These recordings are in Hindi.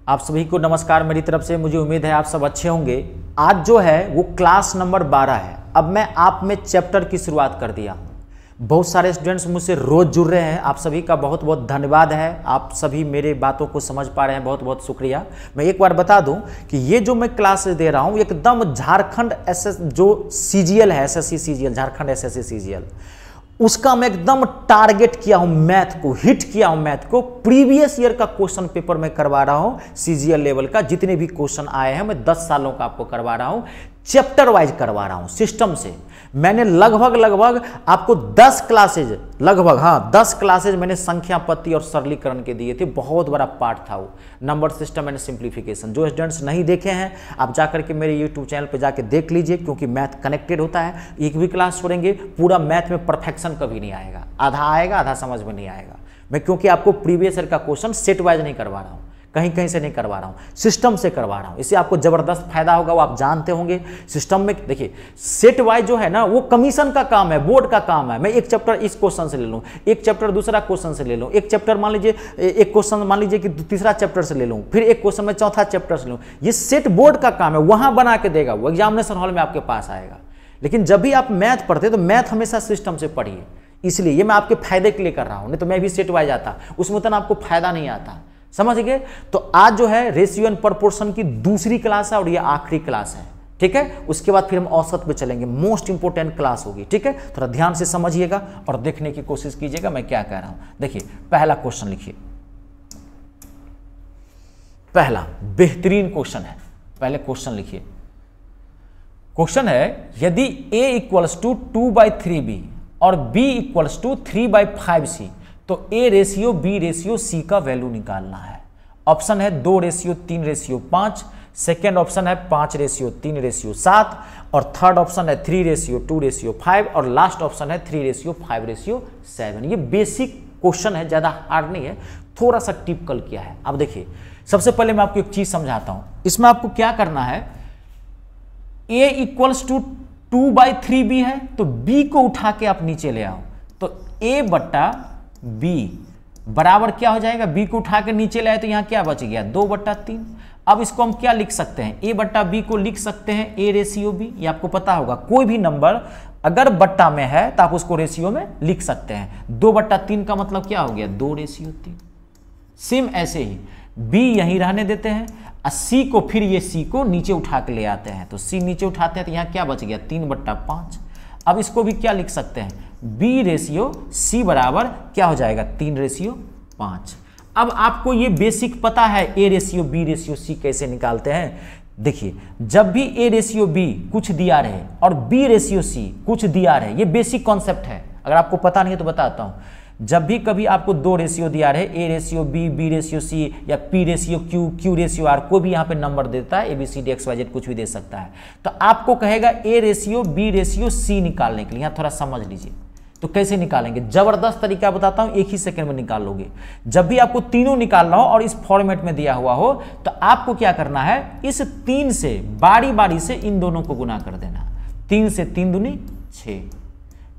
आप सभी को नमस्कार मेरी तरफ से। मुझे उम्मीद है आप सब अच्छे होंगे। आज जो है वो क्लास नंबर 12 है। अब मैं आप में चैप्टर की शुरुआत कर दिया हूँ। बहुत सारे स्टूडेंट्स मुझसे रोज जुड़ रहे हैं। आप सभी का बहुत बहुत धन्यवाद है। आप सभी मेरे बातों को समझ पा रहे हैं, बहुत बहुत शुक्रिया। मैं एक बार बता दूं कि ये जो मैं क्लास दे रहा हूँ एकदम झारखंड एसएस जो सीजीएल है, SSC CGL, Jharkhand SSC CGL, उसका मैं एकदम टारगेट किया हूं, मैथ को हिट किया हूं। मैथ को प्रीवियस ईयर का क्वेश्चन पेपर मैं करवा रहा हूं। सीजीएल लेवल का जितने भी क्वेश्चन आए हैं मैं 10 सालों का आपको करवा रहा हूं, चैप्टर वाइज करवा रहा हूं, सिस्टम से। मैंने लगभग आपको 10 क्लासेज, लगभग 10 क्लासेज मैंने संख्या पत्ती और सरलीकरण के दिए थे। बहुत बड़ा पार्ट था वो, नंबर सिस्टम एंड सिंप्लीफिकेशन। जो स्टूडेंट्स नहीं देखे हैं आप जाकर के मेरे यूट्यूब चैनल पे जाके देख लीजिए, क्योंकि मैथ कनेक्टेड होता है। एक भी क्लास छोड़ेंगे पूरा मैथ में परफेक्शन कभी नहीं आएगा, आधा आएगा आधा समझ में नहीं आएगा। मैं क्योंकि आपको प्रीवियस ईयर का क्वेश्चन सेट वाइज नहीं करवा रहा हूँ, कहीं कहीं से नहीं करवा रहा हूं, सिस्टम से करवा रहा हूं। इससे आपको जबरदस्त फायदा होगा, वो आप जानते होंगे। सिस्टम में देखिए सेट वाइज जो है ना वो कमीशन का काम है, बोर्ड का काम है। मैं एक चैप्टर इस क्वेश्चन से ले लूं, एक चैप्टर दूसरा क्वेश्चन से ले लूं, एक चैप्टर मान लीजिए, एक क्वेश्चन मान लीजिए कि तीसरा चैप्टर से ले लूं, फिर एक क्वेश्चन में चौथा चैप्टर से लूं। ये सेट बोर्ड का काम है, वहां बना के देगा वो, एग्जामिनेशन हॉल में आपके पास आएगा। लेकिन जब भी आप मैथ पढ़ते तो मैथ हमेशा सिस्टम से पढ़िए। इसलिए ये मैं आपके फायदे के लिए कर रहा हूं, नहीं तो मैं भी सेट वाइज आता, उसमें उतना आपको फायदा नहीं आता। समझ गए? तो आज जो है रेशियो एंड प्रोपोर्शन की दूसरी क्लास है और ये आखिरी क्लास है, ठीक है। उसके बाद फिर हम औसत पे चलेंगे, मोस्ट इंपोर्टेंट क्लास होगी, ठीक है। थोड़ा ध्यान से समझिएगा और देखने की कोशिश कीजिएगा मैं क्या कह रहा हूं। देखिए पहला क्वेश्चन लिखिए, पहला बेहतरीन क्वेश्चन है। पहले क्वेश्चन लिखिए। क्वेश्चन है यदि a इक्वल्स टू 2/3b और b इक्वल्स टू 3/5c तो a ratio b ratio c का वैल्यू निकालना है। ऑप्शन है 2:3:5, सेकेंड ऑप्शन है 5:3:7 और थर्ड ऑप्शन है 3:2:5 और लास्ट ऑप्शन है 3:5:7। ये बेसिक क्वेश्चन है, ज्यादा हार्ड नहीं है, थोड़ा सा टिपिकल किया है। अब देखिए सबसे पहले मैं आपको एक चीज समझाता हूं। इसमें आपको क्या करना है, a इक्वल्स टू 2/3b है तो b को उठा के आप नीचे ले आओ, तो a बट्टा b बराबर क्या हो जाएगा, b को उठा के नीचे लाए तो यहां क्या बच गया 2/3। अब इसको हम क्या लिख सकते हैं, a बट्टा b को लिख सकते हैं a रेशियो b। ये आपको पता होगा, कोई भी नंबर अगर बट्टा में है तो आप उसको रेशियो में लिख सकते हैं। 2/3 का मतलब क्या हो गया 2:3। सेम ऐसे ही b यहीं रहने देते हैं, c को फिर ये c को नीचे उठा के ले आते हैं, तो c नीचे उठाते हैं तो यहां क्या बच गया 3/5। अब इसको भी क्या लिख सकते हैं, b रेशियो c बराबर क्या हो जाएगा 3:5। अब आपको ये बेसिक पता है a ratio b ratio c कैसे निकालते हैं। देखिए जब भी a रेशियो b कुछ दिया रहे और b रेशियो c कुछ दिया रहे, ये बेसिक कॉन्सेप्ट है। अगर आपको पता नहीं है तो बताता हूं। जब भी कभी आपको 2 रेशियो दिया रहे, a ratio b, b ratio c या p ratio q, q ratio r, कोई भी यहाँ पे नंबर देता है, ABCD XYZ कुछ भी दे सकता है, तो आपको कहेगा a ratio b ratio c निकालने के लिए। यहाँ थोड़ा समझ लीजिए तो कैसे निकालेंगे, जबरदस्त तरीका बताता हूँ, एक ही सेकंड में निकाल लोगे। जब भी आपको तीनों निकालना हो और इस फॉर्मेट में दिया हुआ हो तो आपको क्या करना है, इस 3 से बारी बारी से इन दोनों को गुना कर देना। 3 से 3 दूनी 6,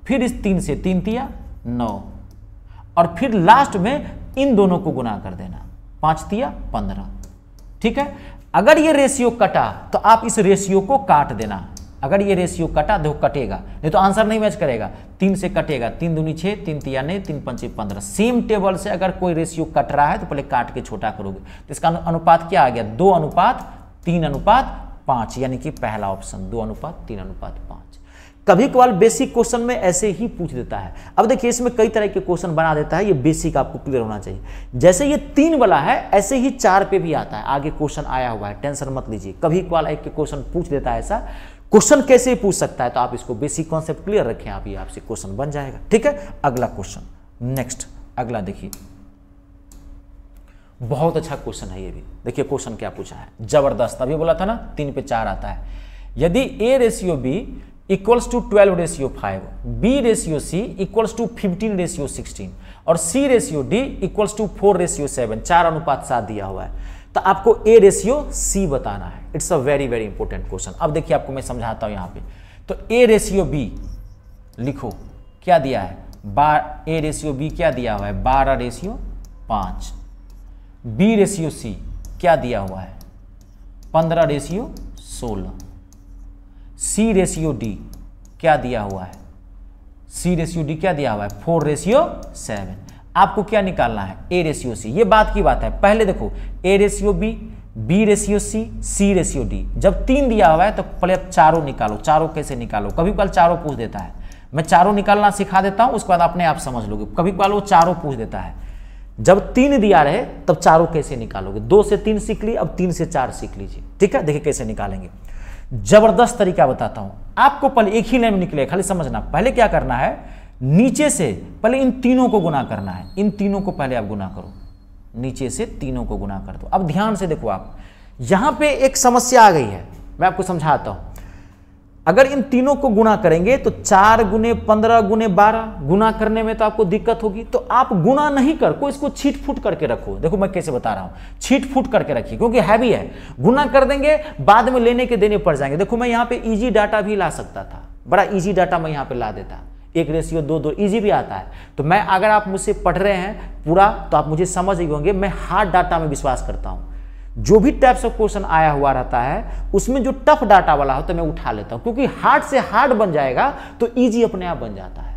फिर इस 3 से 3 तिया 9 और फिर लास्ट में इन दोनों को गुना कर देना, 5 तिया 15। ठीक है। अगर ये रेशियो कटा तो आप इस रेशियो को काट देना। अगर ये रेशियो कटा, देखो कटेगा, नहीं तो आंसर नहीं मैच करेगा। 3 से कटेगा, 3 दूनी 6, 3 तिया नहीं, 3 पंचे 15। सेम टेबल से अगर कोई रेशियो कट रहा है तो पहले काट के छोटा करोगे, तो इसका अनुपात क्या आ गया 2:3:5, यानी कि पहला ऑप्शन 2:3:5। कभी कभार बेसिक क्वेश्चन में ऐसे ही पूछ देता है। अब देखिए इसमें कई तरह के क्वेश्चन बना देता है, ये बेसिक आपको क्लियर होना चाहिए। जैसे ये 3 वाला है ऐसे ही 4 पे भी आता है, आगे क्वेश्चन आया हुआ है, टेंशन मत लीजिए। कभी कभार एक क्वेश्चन पूछ देता है, ऐसा क्वेश्चन कैसे पूछ सकता है, तो आप इसको बेसिक कॉन्सेप्ट क्लियर रखें, आप ये आपसे क्वेश्चन बन जाएगा। ठीक है। अगला क्वेश्चन, नेक्स्ट अगला देखिए, बहुत अच्छा क्वेश्चन है ये भी। देखिए क्वेश्चन क्या पूछा है, जबरदस्त। अभी बोला था ना 3 पे 4 आता है। यदि a ratio b equals to 12:5, b ratio c equals to 15:16 और c ratio d equals to 4:7, 4:7 दिया हुआ है, तो आपको a रेशियो c बताना है। It's a very very important question. अब देखिए आपको मैं समझाता हूं यहाँ पे, तो a रेशियो b लिखो, क्या दिया है a रेशियो b क्या दिया हुआ है 12:5, b रेशियो c क्या दिया हुआ है 15:16। सी रेशियो डी क्या दिया हुआ है, सी रेशियो डी क्या दिया हुआ है 4:7। आपको क्या निकालना है ए रेशियो सी। ये बात की बात है, पहले देखो A ratio B ratio C ratio D. जब 3 दिया हुआ है तो पहले आप चारों निकालो। चारों कैसे निकालो, कभी कल चारों पूछ देता है, मैं चारों निकालना सिखा देता हूं, उसके बाद अपने आप समझ लोगे। कभी कल वो चारों पूछ देता है, जब 3 दिया रहे तब चारों कैसे निकालोगे। 2 से 3 सीख ली, अब 3 से 4 सीख लीजिए, ठीक है। देखिए कैसे निकालेंगे, जबरदस्त तरीका बताता हूं आपको। पहले एक ही लाइन में निकले, खाली समझना। पहले क्या करना है, नीचे से पहले इन तीनों को गुना करना है। इन तीनों को पहले आप गुना करो, नीचे से तीनों को गुना कर दो। अब ध्यान से देखो, आप यहां पे एक समस्या आ गई है, मैं आपको समझाता हूं। अगर इन तीनों को गुना करेंगे तो 4 गुने 15 गुने 12 गुना करने में तो आपको दिक्कत होगी। तो आप गुना नहीं को इसको छीट फूट करके रखो। देखो मैं कैसे बता रहा हूं, छीट फूट करके रखिए, क्योंकि हैवी है। गुना कर देंगे बाद में लेने के देने पड़ जाएंगे। देखो मैं यहां पे इजी डाटा भी ला सकता था, बड़ा इजी डाटा मैं यहां पे ला देता, 1:2 इजी भी आता है। तो मैं, अगर आप मुझसे पढ़ रहे हैं पूरा तो आप मुझे समझ गए होंगे, मैं हार्ड डाटा में विश्वास करता हूं। जो भी टाइप्स ऑफ क्वेश्चन आया हुआ रहता है उसमें जो टफ डाटा वाला हो तो मैं उठा लेता हूं, क्योंकि हार्ड से हार्ड बन जाएगा तो इजी अपने आप बन जाता है।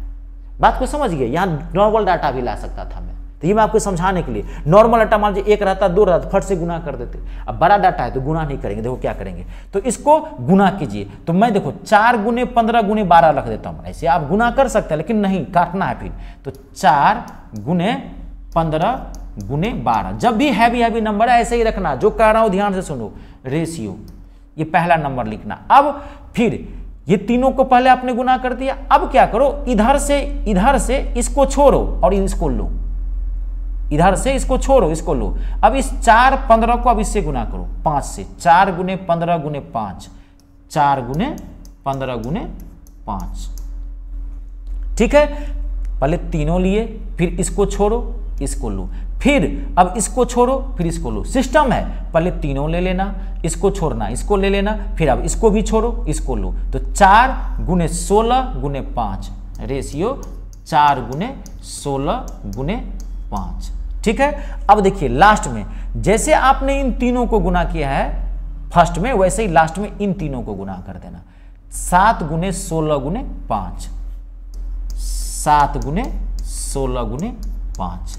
बात को समझ गए। यहां नॉर्मल डाटा भी ला सकता था मैं, तो ये मैं आपको समझाने के लिए। नॉर्मल डाटा मान लीजिए 1 रहता 2 रहता, फट से गुना कर देते। अब बड़ा डाटा है तो गुना नहीं करेंगे। देखो क्या करेंगे, तो इसको गुना कीजिए। तो मैं देखो 4 गुने 15 गुने 12 रख देता हूं। ऐसे आप गुना कर सकते हैं, लेकिन नहीं काटना है फिर। तो 4 गुने 15 गुने 12। जब भी हैवी नंबर है ऐसे ही रखना, जो कह रहा हूं ध्यान से सुनो। रेशियो, ये पहला नंबर लिखना। अब फिर ये तीनों को पहले आपने गुना कर दिया। अब क्या करो, इधर से इसको छोड़ो और इसको लो। इधर से इसको छोड़ो, इसको लो। अब इस 4 15 को अब इससे गुना करो 5 से। 4 गुने 15 गुने 5, 4 गुने 15 गुने 5, ठीक है। पहले तीनों लिए, फिर इसको छोड़ो, इसको लो, फिर अब इसको छोड़ो, फिर इसको लो। सिस्टम है, पहले तीनों ले लेना, इसको छोड़ना, इसको ले लेना, फिर अब इसको भी छोड़ो, इसको लो। तो 4 गुने 16 गुने 5 रेशियो 4 गुने 16 गुने 5, ठीक है। अब देखिए लास्ट में जैसे आपने इन तीनों को गुना किया है फर्स्ट में, वैसे ही लास्ट में इन तीनों को गुना कर देना। 7 गुने 16 गुने 5, 7 गुने 16 गुने 5।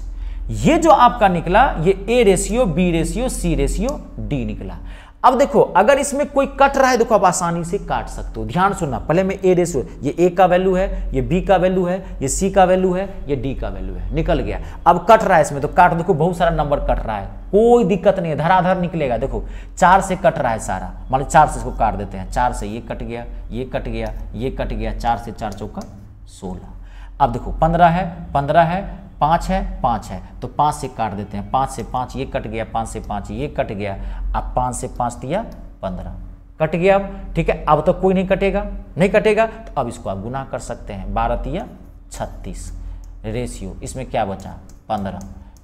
ये जो आपका निकला ये A ratio B ratio C ratio D निकला। अब देखो अगर इसमें कोई कट रहा है, देखो आप आसानी से काट सकते हो। ध्यान सुनना, पहले में ए रेशियो, ये ए का वैल्यू है, ये बी का वैल्यू है, ये सी का वैल्यू है, ये डी का वैल्यू है, निकल गया। अब कट रहा है इसमें तो काट, देखो बहुत सारा नंबर कट रहा है, कोई दिक्कत नहीं है, धराधर निकलेगा। देखो 4 से कट रहा है सारा, मान लो 4 से इसको काट देते हैं। 4 से ये कट गया, ये कट गया, ये कट गया, 4 से 4 चौका 16। अब देखो 15 है, 15 है, 5 है, 5 है, तो 5 से काट देते हैं। 5 से 5 ये कट गया, 5 से 5 ये कट गया। अब 5 से 5 दिया 15, कट गया। अब ठीक है, अब तो कोई नहीं कटेगा, नहीं कटेगा तो अब इसको आप गुना कर सकते हैं। 12 तिया 36 रेशियो, इसमें क्या बचा 15,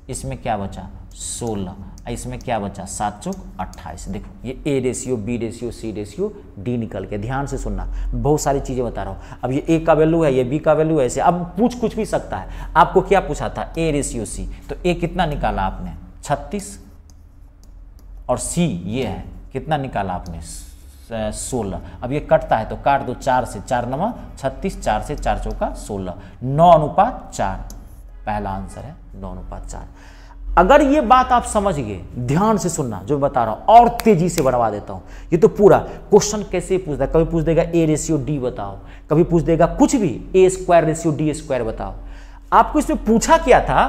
इसमें क्या बचा 16, इसमें क्या बचा 7 चौक 28। देखो ये A ratio B ratio C ratio D निकल के। ध्यान से सुनना, बहुत सारी चीजें बता रहा हूं। अब ये ए का वैल्यू है, ये बी का वैल्यू है, ऐसे अब पूछ कुछ भी सकता है। आपको क्या पूछा था ए रेशियो सी, तो ए कितना निकाला आपने 36, और सी ये है कितना निकाला आपने 16। अब ये कटता है तो काट दो, 4 से 4 9 36, 4 से 4 चौका 16, 9:4। पहला आंसर है 9:4। अगर ये बात आप समझ गए, ध्यान से सुनना जो बता रहा हूं, और तेजी से बढ़वा देता हूं। ये तो पूरा क्वेश्चन कैसे पूछता है, कभी पूछ देगा ए रेशियो डी बताओ, कभी पूछ देगा कुछ भी ए स्क्वायर रेशियो डी स्क्वायर बताओ। आपको इसमें पूछा क्या था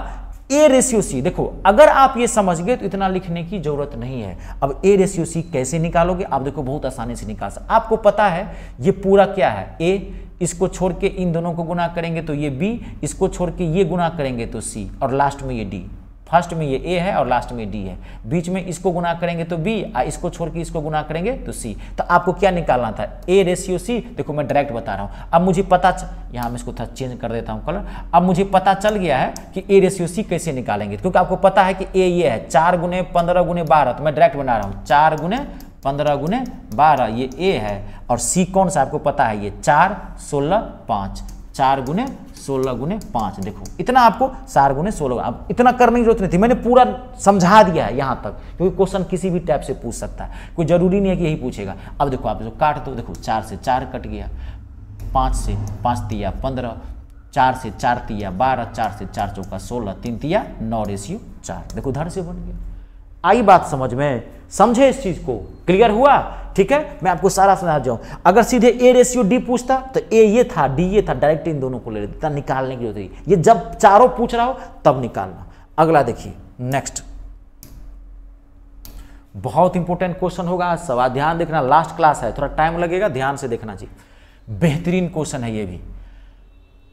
ए रेशियो सी। देखो अगर आप ये समझ गए तो इतना लिखने की जरूरत नहीं है। अब ए रेशियो सी कैसे निकालोगे, आप देखो बहुत आसानी से निकाल सकते। आपको पता है ये पूरा क्या है, ए, इसको छोड़ के इन दोनों को गुना करेंगे तो ये बी, इसको छोड़ के ये गुना करेंगे तो सी, और लास्ट में ये डी। फर्स्ट में ये ए है और लास्ट में डी है, बीच में इसको गुना करेंगे तो बी, इसको छोड़ के इसको गुना करेंगे तो सी। तो आपको क्या निकालना था ए रेशियो सी। देखो मैं डायरेक्ट बता रहा हूं। अब मुझे पता यहाँ मैं इसको थोड़ा चेंज कर देता हूं कलर। अब मुझे पता चल गया है कि ए रेशियो सी कैसे निकालेंगे, क्योंकि आपको पता है कि ए ये है 4 गुने 15 गुने 12, तो मैं डायरेक्ट बना रहा हूँ 4 गुने 15 गुने 12, ये ए है, और सी कौन सा आपको पता है, ये 4 16 5, 4 गुने 16 गुने 5, देखो इतना आपको 4 गुने 16, अब इतना करने की जरूरत नहीं थी, मैंने पूरा समझा दिया है यहाँ तक, क्योंकि क्वेश्चन किसी भी टाइप से पूछ सकता है, कोई जरूरी नहीं है कि यही पूछेगा। अब देखो आप जो काट दो, देखो 4 से 4 कट गया, 5 से 5 तिया 15, 4 से 4 तिया 12, 4 से 4 चौका 16, 3 तिया 9:4, देखो धड़ से बन गया। आई बात समझ में, समझे इस चीज को, क्लियर हुआ? ठीक है, मैं आपको सारा समझा जाऊं। अगर सीधे A/D पूछता तो A ये था, D ये था, डायरेक्ट इन दोनों को ले लेता, निकालने की जरूरत नहीं, ये जब चारों पूछ रहा हो तब निकालना। अगला देखिए, नेक्स्ट बहुत इंपॉर्टेंट क्वेश्चन होगा आज सवाल, ध्यान देखना, लास्ट क्लास है, थोड़ा टाइम लगेगा, ध्यान से देखना चाहिए, बेहतरीन क्वेश्चन है ये भी।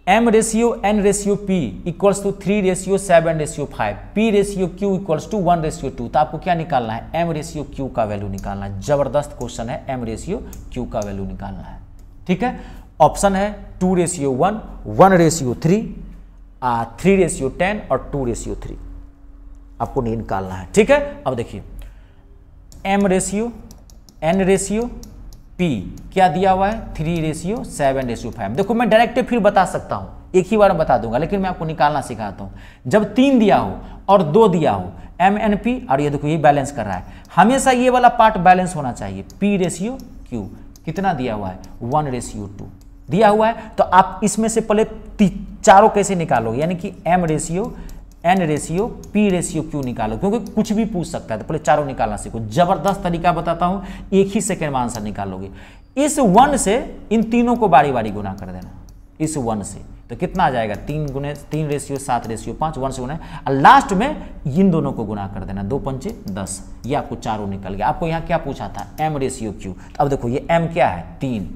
M/N/P equals to 3/7/5, P/Q equals to 1/2, तो आपको क्या निकालना है? M/Q का वैल्यू निकालना है। जबरदस्त क्वेश्चन है, M/Q का वैल्यू निकालना है। ठीक है, ऑप्शन है 2/1, 1/3, 3/10 और 2/3 आपको निकालना है। ठीक है, अब देखिए M/N/P क्या दिया हुआ है? 3/7/5। देखो मैं डायरेक्ट फिर बता सकता हूं, एक ही बार में बता दूंगा, लेकिन मैं आपको निकालना सिखाता हूं। जब 3 दिया हो और 2 दिया हो, MNP, और ये देखो ये बैलेंस कर रहा है, हमेशा ये वाला पार्ट बैलेंस होना चाहिए। P/Q कितना दिया हुआ है? 1/2 दिया हुआ है, तो आप इसमें से पहले चारों कैसे निकालोगे, यानी कि M/N/P/Q निकालो, क्योंकि कुछ भी पूछ सकता है, तो पहले चारों निकालना सीखो। जबरदस्त तरीका बताता हूं, एक ही सेकंड में आंसर निकालोगे। इस 1 से इन तीनों को बारी बारी गुना कर देना, इस 1 से, तो कितना आ जाएगा? 3/7/5, 1 से गुना, और लास्ट में इन दोनों को गुना कर देना, 2 पंचे 10, ये आपको चारों निकल गया। आपको यहाँ क्या पूछा था? M/Q। अब देखो ये M क्या है? 3,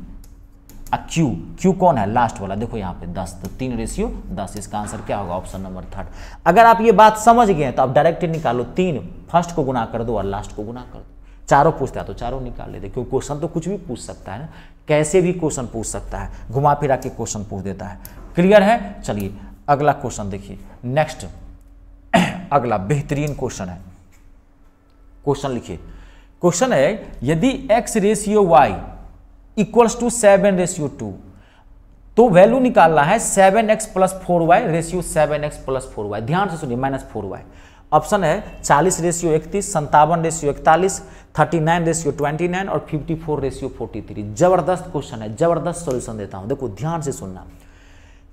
Q कौन है? लास्ट वाला, देखो यहाँ पे 10, तो 3/10, इसका आंसर क्या होगा? Option number 3। अगर आप ये बात समझ गए तो आप डायरेक्ट निकालो, 3 फर्स्ट को गुना कर दो और लास्ट को गुना कर दो। चारों पूछता है तो चारों निकाल लेते, क्योंकि क्वेश्चन तो कुछ भी पूछ सकता है ना, कैसे भी क्वेश्चन पूछ सकता है, घुमा फिरा के क्वेश्चन पूछ देता है। क्लियर है? चलिए अगला क्वेश्चन देखिए, नेक्स्ट अगला बेहतरीन क्वेश्चन है। क्वेश्चन लिखिए, क्वेश्चन है यदि X/Y इक्वल्स टू 7/2, तो वैल्यू निकालना है 7x + 4y ratio 7x + 4y। ध्यान से सुनिए, -4y। ऑप्शन है 40/31, 57/41, 39/29 और 54/43। जबरदस्त क्वेश्चन है, जबरदस्त सॉल्यूशन देता हूं, देखो ध्यान से सुनना।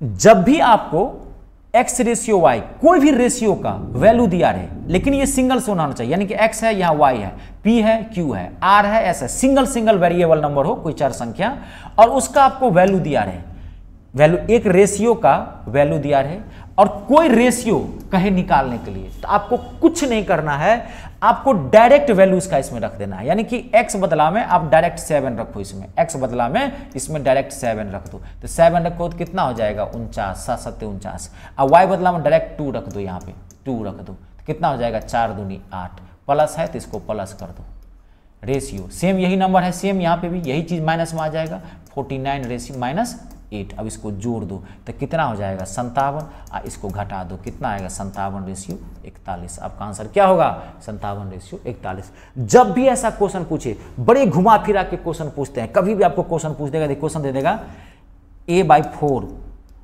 जब भी आपको X/Y कोई भी रेशियो का वैल्यू दिया रहे, लेकिन ये सिंगल से होना चाहिए, यानी कि X है, यहाँ Y है, P है, Q है, R है, S है, सिंगल वेरिएबल नंबर हो, कोई 4 संख्या, और उसका आपको वैल्यू दिया रहे, वैल्यू एक रेशियो का वैल्यू दिया रहे, और कोई रेशियो कहे निकालने के लिए, तो आपको कुछ नहीं करना है, आपको डायरेक्ट वैल्यूज का इसमें रख देना है। यानी कि x बदला में आप डायरेक्ट 7 रखो, इसमें x बदला में इसमें डायरेक्ट 7 रख दो, तो 7 रखो तो कितना हो जाएगा? 49, 7 7 49। अब y बदला में डायरेक्ट 2 रख दो, यहाँ पे 2 रख दो, तो कितना हो जाएगा? 4 दूनी 8, प्लस है तो इसको प्लस कर दो। रेशियो सेम यही नंबर है, सेम यहाँ पे भी यही चीज माइनस में आ जाएगा, 49 रेशियो -8। अब इसको जोड़ दो तो कितना हो जाएगा? 57, इसको घटा दो, कितना आएगा? 57/41। आपका आंसर क्या होगा? 57/41। जब भी ऐसा क्वेश्चन पूछे, बड़े घुमा फिरा के क्वेश्चन पूछते हैं, कभी भी आपको क्वेश्चन पूछ देगा, क्वेश्चन दे देगा A/4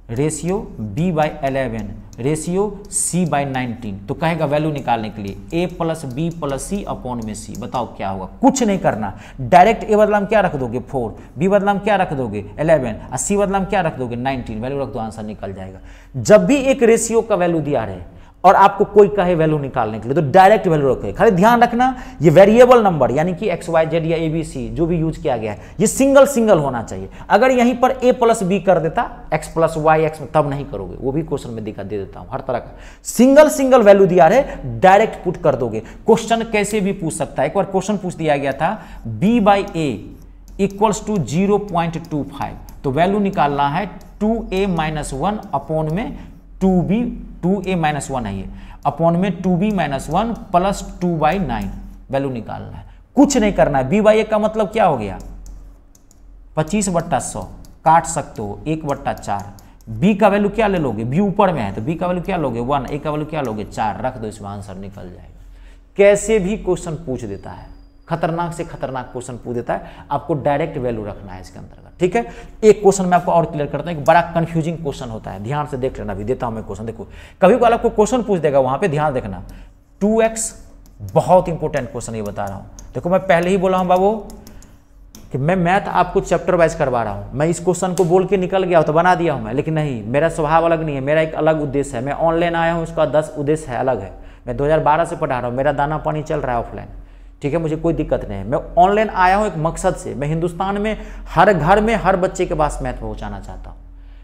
ratio B/11 ratio C/19, तो कहेगा वैल्यू निकालने के लिए A + B + C अपॉन में C। बताओ क्या होगा? कुछ नहीं करना, डायरेक्ट A बदला में क्या रख दोगे? 4, B बदला में क्या रख दोगे? 11, और C बदला में क्या रख दोगे? 19, वैल्यू रख दो, आंसर निकल जाएगा। जब भी एक रेशियो का वैल्यू दिया रहे और आपको कोई कहे वैल्यू निकालने के लिए, तो डायरेक्ट वैल्यू रखे। खाली ध्यान रखना, ये वेरिएबल नंबर यानी कि XYZ या ABC जो भी यूज किया गया है, ये सिंगल होना चाहिए। अगर यहीं पर A + B कर देता, X + Y X, तब नहीं करोगे, वो भी क्वेश्चन में दिखा दे देता हूं। हर तरह का सिंगल वैल्यू दिया रहे, डायरेक्ट पुट कर दोगे। क्वेश्चन कैसे भी पूछ सकता है। एक बार क्वेश्चन पूछ दिया गया था B/A = 0.25, तो वैल्यू निकालना है 2A - 1 अपॉन में 2A - 1 है, ये अपॉन में 2B - 1 + 2/9 वैल्यू निकालना है। कुछ नहीं करना है। B/A का मतलब क्या हो गया? 25/100, काट सकते हो 1/4। B का वैल्यू क्या ले लोगे? B ऊपर में है तो B का वैल्यू क्या लोगे? 1। A का वैल्यू क्या लोगे? 4। रख दो, इसमें आंसर निकल जाएगा। कैसे भी क्वेश्चन पूछ देता है, खतरनाक से खतरनाक क्वेश्चन पूछ देता है, आपको डायरेक्ट वैल्यू रखना है इसके अंतर्गत, ठीक है। एक क्वेश्चन मैं आपको और क्लियर करता हूँ, एक बड़ा कंफ्यूजिंग क्वेश्चन होता है, ध्यान से देख लेना, अभी देता हूँ मैं क्वेश्चन। देखो कभी कभी आपको क्वेश्चन पूछ देगा, वहां पे ध्यान देखना, 2x, बहुत इंपॉर्टेंट क्वेश्चन ये बता रहा हूँ। देखो मैं पहले ही बोला हूँ बाबू कि मैं मैथ आपको चैप्टर वाइज करवा रहा हूँ, मैं इस क्वेश्चन को बोल के निकल गया तो बना दिया हूँ मैं, लेकिन नहीं, मेरा स्वभाव अलग नहीं है, मेरा एक अलग उद्देश्य है। मैं ऑनलाइन आया हूँ, उसका 10 उद्देश्य है, अलग है। मैं 2012 से पढ़ा रहा हूँ, मेरा दाना पानी चल रहा है ऑफलाइन, ठीक है, मुझे कोई दिक्कत नहीं है। मैं ऑनलाइन आया हूँ एक मकसद से, मैं हिंदुस्तान में हर घर में हर बच्चे के पास मैथ पहुँचाना चाहता हूँ,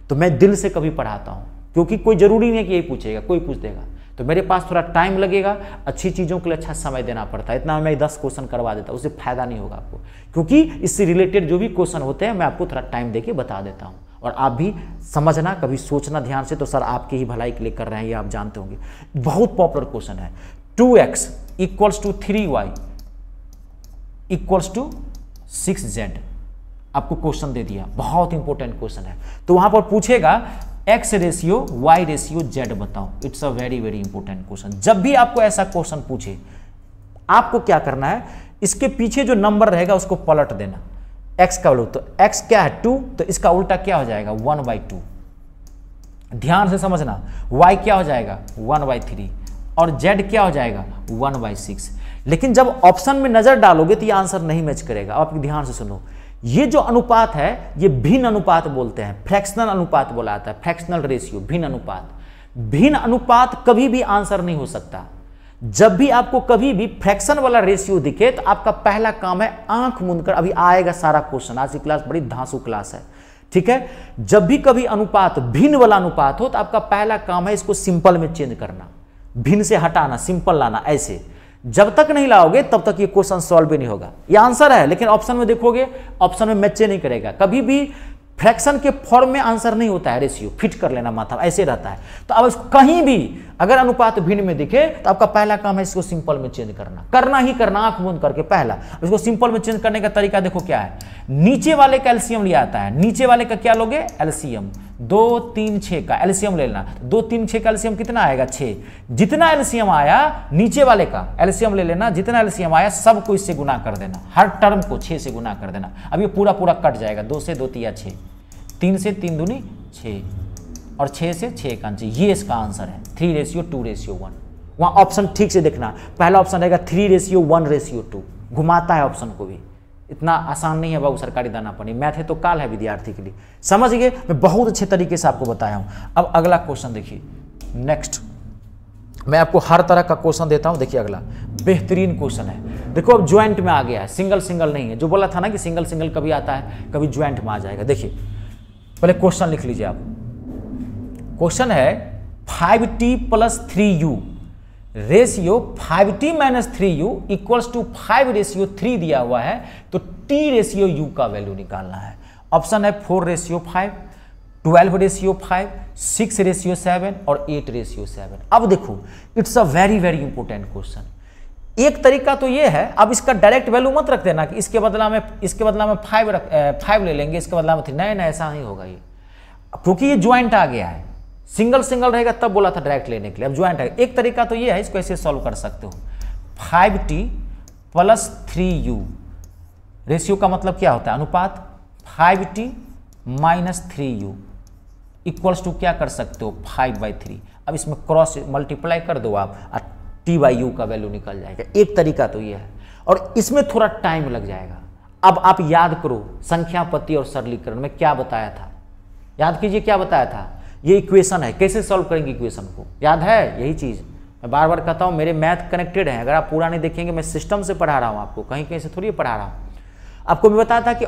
तो मैं दिल से कभी पढ़ाता हूँ, क्योंकि कोई जरूरी नहीं है कि यही पूछेगा, कोई पूछ देगा, तो मेरे पास थोड़ा टाइम लगेगा, अच्छी चीज़ों के लिए अच्छा समय देना पड़ता है। इतना मैं 10 क्वेश्चन करवा देता हूँ, उससे फायदा नहीं होगा आपको, क्योंकि इससे रिलेटेड जो भी क्वेश्चन होते हैं मैं आपको थोड़ा टाइम देके बता देता हूँ, और आप भी समझना, कभी सोचना ध्यान से, तो सर आपकी ही भलाई के लिए कर रहे हैं, ये आप जानते होंगे। बहुत पॉपुलर क्वेश्चन है, 2x equals to 3y equals to 6z, आपको क्वेश्चन दे दिया, बहुत इंपॉर्टेंट क्वेश्चन है। तो वहां पर पूछेगा x ratio y ratio z बताओ, it's a very very important question. जब भी आपको ऐसा क्वेश्चन पूछे, आपको क्या करना है, इसके पीछे जो नंबर रहेगा उसको पलट देना, x का वैल्यू, तो x क्या है 2, तो इसका उल्टा क्या हो जाएगा 1/2, ध्यान से समझना, y क्या हो जाएगा 1/3, और z क्या हो जाएगा 1/6। लेकिन जब ऑप्शन में नजर डालोगे तो ये आंसर नहीं मैच करेगा। आप ध्यान से सुनो, ये जो अनुपात है ये भिन्न अनुपात बोलते हैं, फ्रैक्शनल अनुपात बोला जाता है, फ्रैक्शनल रेशियो, भिन्न अनुपात। भिन्न अनुपात कभी भी आंसर नहीं हो सकता। जब भी आपको कभी भी फ्रैक्शन वाला रेशियो दिखे तो आपका पहला काम है आंख मूंद कर, अभी आएगा सारा क्वेश्चन, आज की क्लास बड़ी धांसू क्लास है, ठीक है। जब भी कभी अनुपात भिन्न वाला अनुपात हो तो आपका पहला काम है इसको सिंपल में चेंज करना, भिन्न से हटाना, सिंपल लाना। ऐसे जब तक नहीं लाओगे तब तक ये क्वेश्चन सॉल्व भी नहीं होगा। ये आंसर है, लेकिन ऑप्शन में देखोगे, ऑप्शन में मैच नहीं करेगा। कभी भी फ्रैक्शन के फॉर्म में आंसर नहीं होता है, रेशियो फिट कर लेना माथा, ऐसे रहता है। तो अब इसको कहीं भी अगर अनुपात भिन्न में दिखे तो आपका पहला काम है इसको सिंपल में चेंज करना ही करना, आंख बंद करके। पहला इसको सिंपल में चेंज करने का तरीका देखो क्या है, नीचे वाले का एलसीएम लिया आता है, नीचे वाले का क्या लोगे एलसीएम, 2 3 6 का एलसीएम ले लेना, 2 3 6 का एलसीएम कितना आएगा 6, जितना एलसीएम आया नीचे वाले का एलसीएम ले लेना, जितना एलसीएम आया सबको इससे गुना कर देना, हर टर्म को 6 से गुना कर देना। अब ये पूरा पूरा कट जाएगा, 2 से 2 तिया 6, 3 से 3 दूनी 6, और 6 से 6 का आंसर, ये इसका आंसर है 3:2:1। वहाँ ऑप्शन ठीक से देखना, पहला ऑप्शन रहेगा 3:1:2, घुमाता है ऑप्शन को भी। इतना आसान नहीं है बाबू सरकारी दाना पानी, मैथ है तो काल है विद्यार्थी के लिए, समझ गए। मैं बहुत अच्छे तरीके से आपको बताया हूँ। अब अगला क्वेश्चन देखिए, नेक्स्ट मैं आपको हर तरह का क्वेश्चन देता हूँ। देखिए अगला बेहतरीन क्वेश्चन है, देखो अब ज्वाइंट में आ गया है, सिंगल सिंगल नहीं है। जो बोला था ना कि सिंगल सिंगल कभी आता है कभी ज्वाइंट में आ जाएगा। देखिए पहले क्वेश्चन लिख लीजिए आप। क्वेश्चन है 5t + 3u ratio 5t - 3u equals to 5:3 दिया हुआ है, तो t/u का वैल्यू निकालना है। ऑप्शन है 4:5, 12:5, 6:7 और 8:7। अब देखो it's a very very important question. एक तरीका तो ये है, अब इसका डायरेक्ट वैल्यू मत रख देना कि इसके बदला में 5 ले लेंगे, इसके बदला में 3, नहीं ऐसा नहीं होगा ये, क्योंकि ये ज्वाइंट आ गया है। सिंगल सिंगल रहेगा तब बोला था डायरेक्ट लेने के लिए, अब ज्वाइंट है। एक तरीका तो ये है, इसको ऐसे सॉल्व कर सकते हो, 5t + 3u रेशियो का मतलब क्या होता है अनुपात, 5t - 3u इक्वल्स टू क्या कर सकते हो 5/3। अब इसमें क्रॉस मल्टीप्लाई कर दो आप, t/u का वैल्यू निकल जाएगा। एक तरीका तो ये है, और इसमें थोड़ा टाइम लग जाएगा। अब आप याद करो संख्या पत्ती और सरलीकरण में क्या बताया था, याद कीजिए क्या बताया था। ये इक्वेशन है, कैसे सॉल्व करेंगे इक्वेशन को, याद है यही चीज़। मैं बार बार कहता हूँ मेरे मैथ कनेक्टेड है, अगर आप पूरा नहीं देखेंगे, मैं सिस्टम से पढ़ा रहा हूँ आपको, कहीं कहीं से थोड़ी पढ़ा रहा हूँ आपको। मैं बताया था कि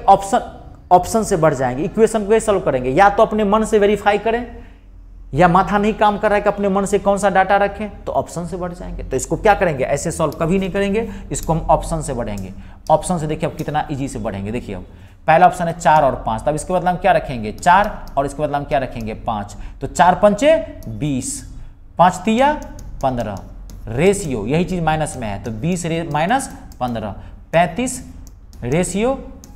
ऑप्शन से बढ़ जाएंगे, इक्वेशन को कैसे सॉल्व करेंगे, या तो अपने मन से वेरीफाई करें, या माथा नहीं काम कर रहा है कि अपने मन से कौन सा डाटा रखें, तो ऑप्शन से बढ़ जाएंगे। तो इसको क्या करेंगे, ऐसे सॉल्व कभी नहीं करेंगे, इसको हम ऑप्शन से बढ़ेंगे। ऑप्शन से देखिए अब कितना ईजी से बढ़ेंगे। देखिए अब पहला ऑप्शन है 4 और 5, तब इसके बदला हम क्या रखेंगे 4, और इसके बदला हम क्या रखेंगे 5। तो 4 पंचे 20, 5 तिया 15, रेशियो यही चीज माइनस में है, तो 20 - 15, 35 रेशियो